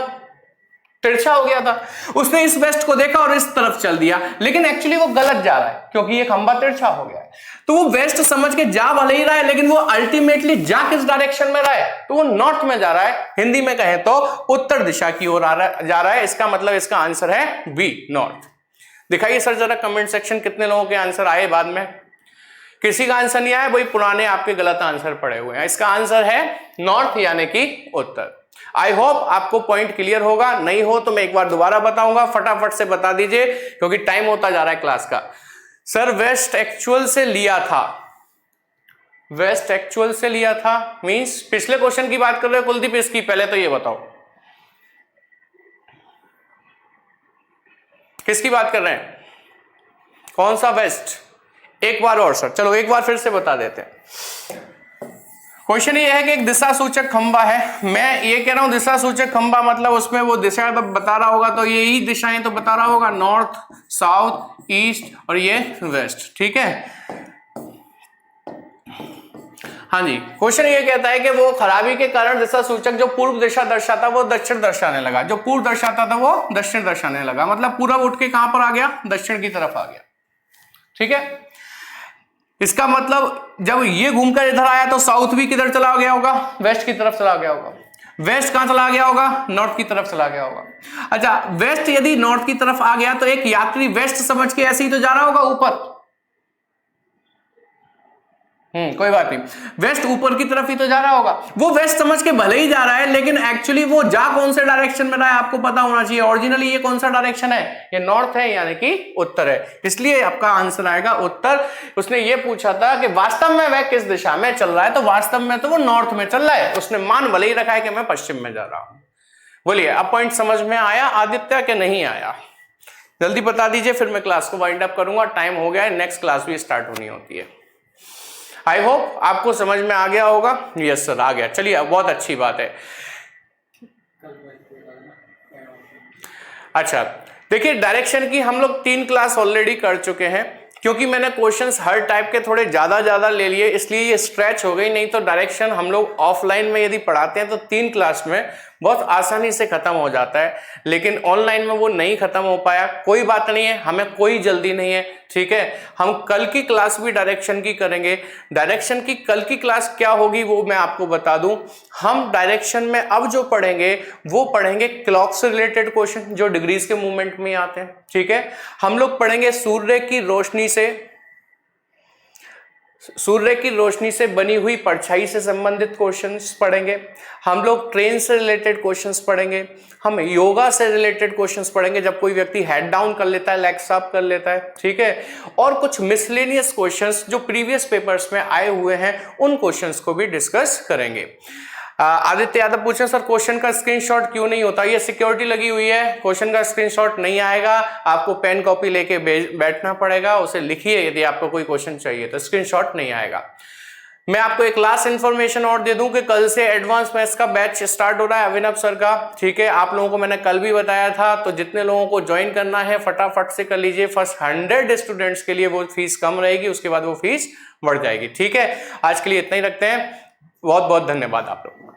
तिरछा हो गया था, उसने इस वेस्ट को देखा और इस तरफ चल दिया, लेकिन एक्चुअली वो गलत जा रहा है क्योंकि ये खंभा तिरछा हो गया है। तो वो वेस्ट समझ के जा भले ही रहा है, लेकिन वो अल्टीमेटली जा किस डायरेक्शन में रहा है? तो वो नॉर्थ में जा रहा है। हिंदी में कहें तो उत्तर दिशा की ओर जा रहा है। इसका मतलब इसका आंसर है बी, नॉर्थ। दिखाइए सर जरा कमेंट सेक्शन, कितने लोगों के आंसर आए बाद में? किसी का आंसर नहीं आया, वही पुराने आपके गलत आंसर पड़े हुए हैं। इसका आंसर है नॉर्थ यानी कि उत्तर। आई होप आपको पॉइंट क्लियर होगा। नहीं हो तो मैं एक बार दोबारा बताऊंगा, फटाफट से बता दीजिए क्योंकि टाइम होता जा रहा है क्लास का। सर वेस्ट एक्चुअल से लिया था, वेस्ट एक्चुअल से लिया था मींस पिछले क्वेश्चन की बात कर रहे हो कुलदीप? इसकी पहले तो ये बताओ किसकी बात कर रहे हैं, कौन सा वेस्ट? एक बार और सर, चलो एक बार फिर से बता देते हैं। क्वेश्चन ये है कि एक दिशा सूचक खंभा है। मैं ये कह रहा हूं दिशा सूचक खंभा मतलब उसमें वो दिशा तो बता रहा होगा, तो यही दिशाएं तो बता रहा होगा, नॉर्थ, साउथ, ईस्ट और ये वेस्ट। ठीक है, हाँ जी। क्वेश्चन ये कहता है कि वो खराबी के कारण दिशा सूचक जो पूर्व दिशा दर्शाता वो दक्षिण दर्शाने लगा, जो पूर्व दर्शाता था वो दक्षिण दर्शाने लगा। मतलब पूरा उठ के कहां पर आ गया? दक्षिण की तरफ आ गया। ठीक है, इसका मतलब जब ये घूमकर इधर आया तो साउथ भी किधर चला गया होगा? वेस्ट की तरफ चला गया होगा। वेस्ट कहां चला गया होगा? नॉर्थ की तरफ चला गया होगा। अच्छा, वेस्ट यदि नॉर्थ की तरफ आ गया तो एक यात्री वेस्ट समझ के ऐसे ही तो जा रहा होगा ऊपर। कोई बात नहीं, वेस्ट ऊपर की तरफ ही तो जा रहा होगा। वो वेस्ट समझ के भले ही जा रहा है, लेकिन एक्चुअली वो जा कौन से डायरेक्शन में रहा है आपको पता होना चाहिए। ओरिजिनली ये कौन सा डायरेक्शन है? ये नॉर्थ है यानी कि उत्तर है, इसलिए आपका आंसर आएगा उत्तर। उसने ये पूछा था कि वास्तव में वह किस दिशा में चल रहा है, तो वास्तव में तो वो नॉर्थ में चल रहा है। उसने मान भले ही रखा है कि मैं पश्चिम में जा रहा हूं। बोलिए अब पॉइंट समझ में आया आदित्य के नहीं आया? जल्दी बता दीजिए, फिर मैं क्लास को वाइंड अप करूंगा। टाइम हो गया है, नेक्स्ट क्लास भी स्टार्ट होनी होती है। आई होप आपको समझ में आ गया होगा। यस सर आ गया, चलिए बहुत अच्छी बात है। अच्छा देखिए, डायरेक्शन की हम लोग 3 क्लास ऑलरेडी कर चुके हैं। क्योंकि मैंने क्वेश्चंस हर टाइप के थोड़े ज्यादा ले लिए, इसलिए ये स्ट्रेच हो गई। नहीं तो डायरेक्शन हम लोग ऑफलाइन में यदि पढ़ाते हैं तो 3 क्लास में बहुत आसानी से खत्म हो जाता है, लेकिन ऑनलाइन में वो नहीं खत्म हो पाया। कोई बात नहीं है, हमें कोई जल्दी नहीं है। ठीक है, हम कल की क्लास भी डायरेक्शन की करेंगे। डायरेक्शन की कल की क्लास क्या होगी वो मैं आपको बता दूं। हम डायरेक्शन में अब जो पढ़ेंगे वो पढ़ेंगे क्लॉक से रिलेटेड क्वेश्चन जो डिग्रीज के मूवमेंट में आते हैं। ठीक है, हम लोग पढ़ेंगे सूर्य की रोशनी से बनी हुई परछाई से संबंधित क्वेश्चंस पढ़ेंगे। हम लोग ट्रेन से रिलेटेड क्वेश्चंस पढ़ेंगे। हम योगा से रिलेटेड क्वेश्चंस पढ़ेंगे, जब कोई व्यक्ति हेड डाउन कर लेता है, लेग्स अप कर लेता है। ठीक है, और कुछ मिसलेनियस क्वेश्चंस जो प्रीवियस पेपर्स में आए हुए हैं उन क्वेश्चंस को भी डिस्कस करेंगे। आदित्य यादव पूछे सर क्वेश्चन का स्क्रीनशॉट क्यों नहीं होता? ये सिक्योरिटी लगी हुई है, क्वेश्चन का स्क्रीनशॉट नहीं आएगा। आपको पेन कॉपी लेके बैठना पड़ेगा, उसे लिखिए। यदि आपको कोई क्वेश्चन चाहिए तो स्क्रीनशॉट नहीं आएगा। मैं आपको एक लास्ट इन्फॉर्मेशन और दे दूं कि कल से एडवांस मैथ्स का बैच स्टार्ट हो रहा है अभिनव सर का, ठीक है। आप लोगों को मैंने कल भी बताया था, तो जितने लोगों को ज्वाइन करना है फटाफट से कर लीजिए। फर्स्ट 100 स्टूडेंट्स के लिए वो फीस कम रहेगी, उसके बाद वो फीस बढ़ जाएगी, ठीक है। आज के लिए इतना ही रखते हैं। बहुत बहुत धन्यवाद आप लोग।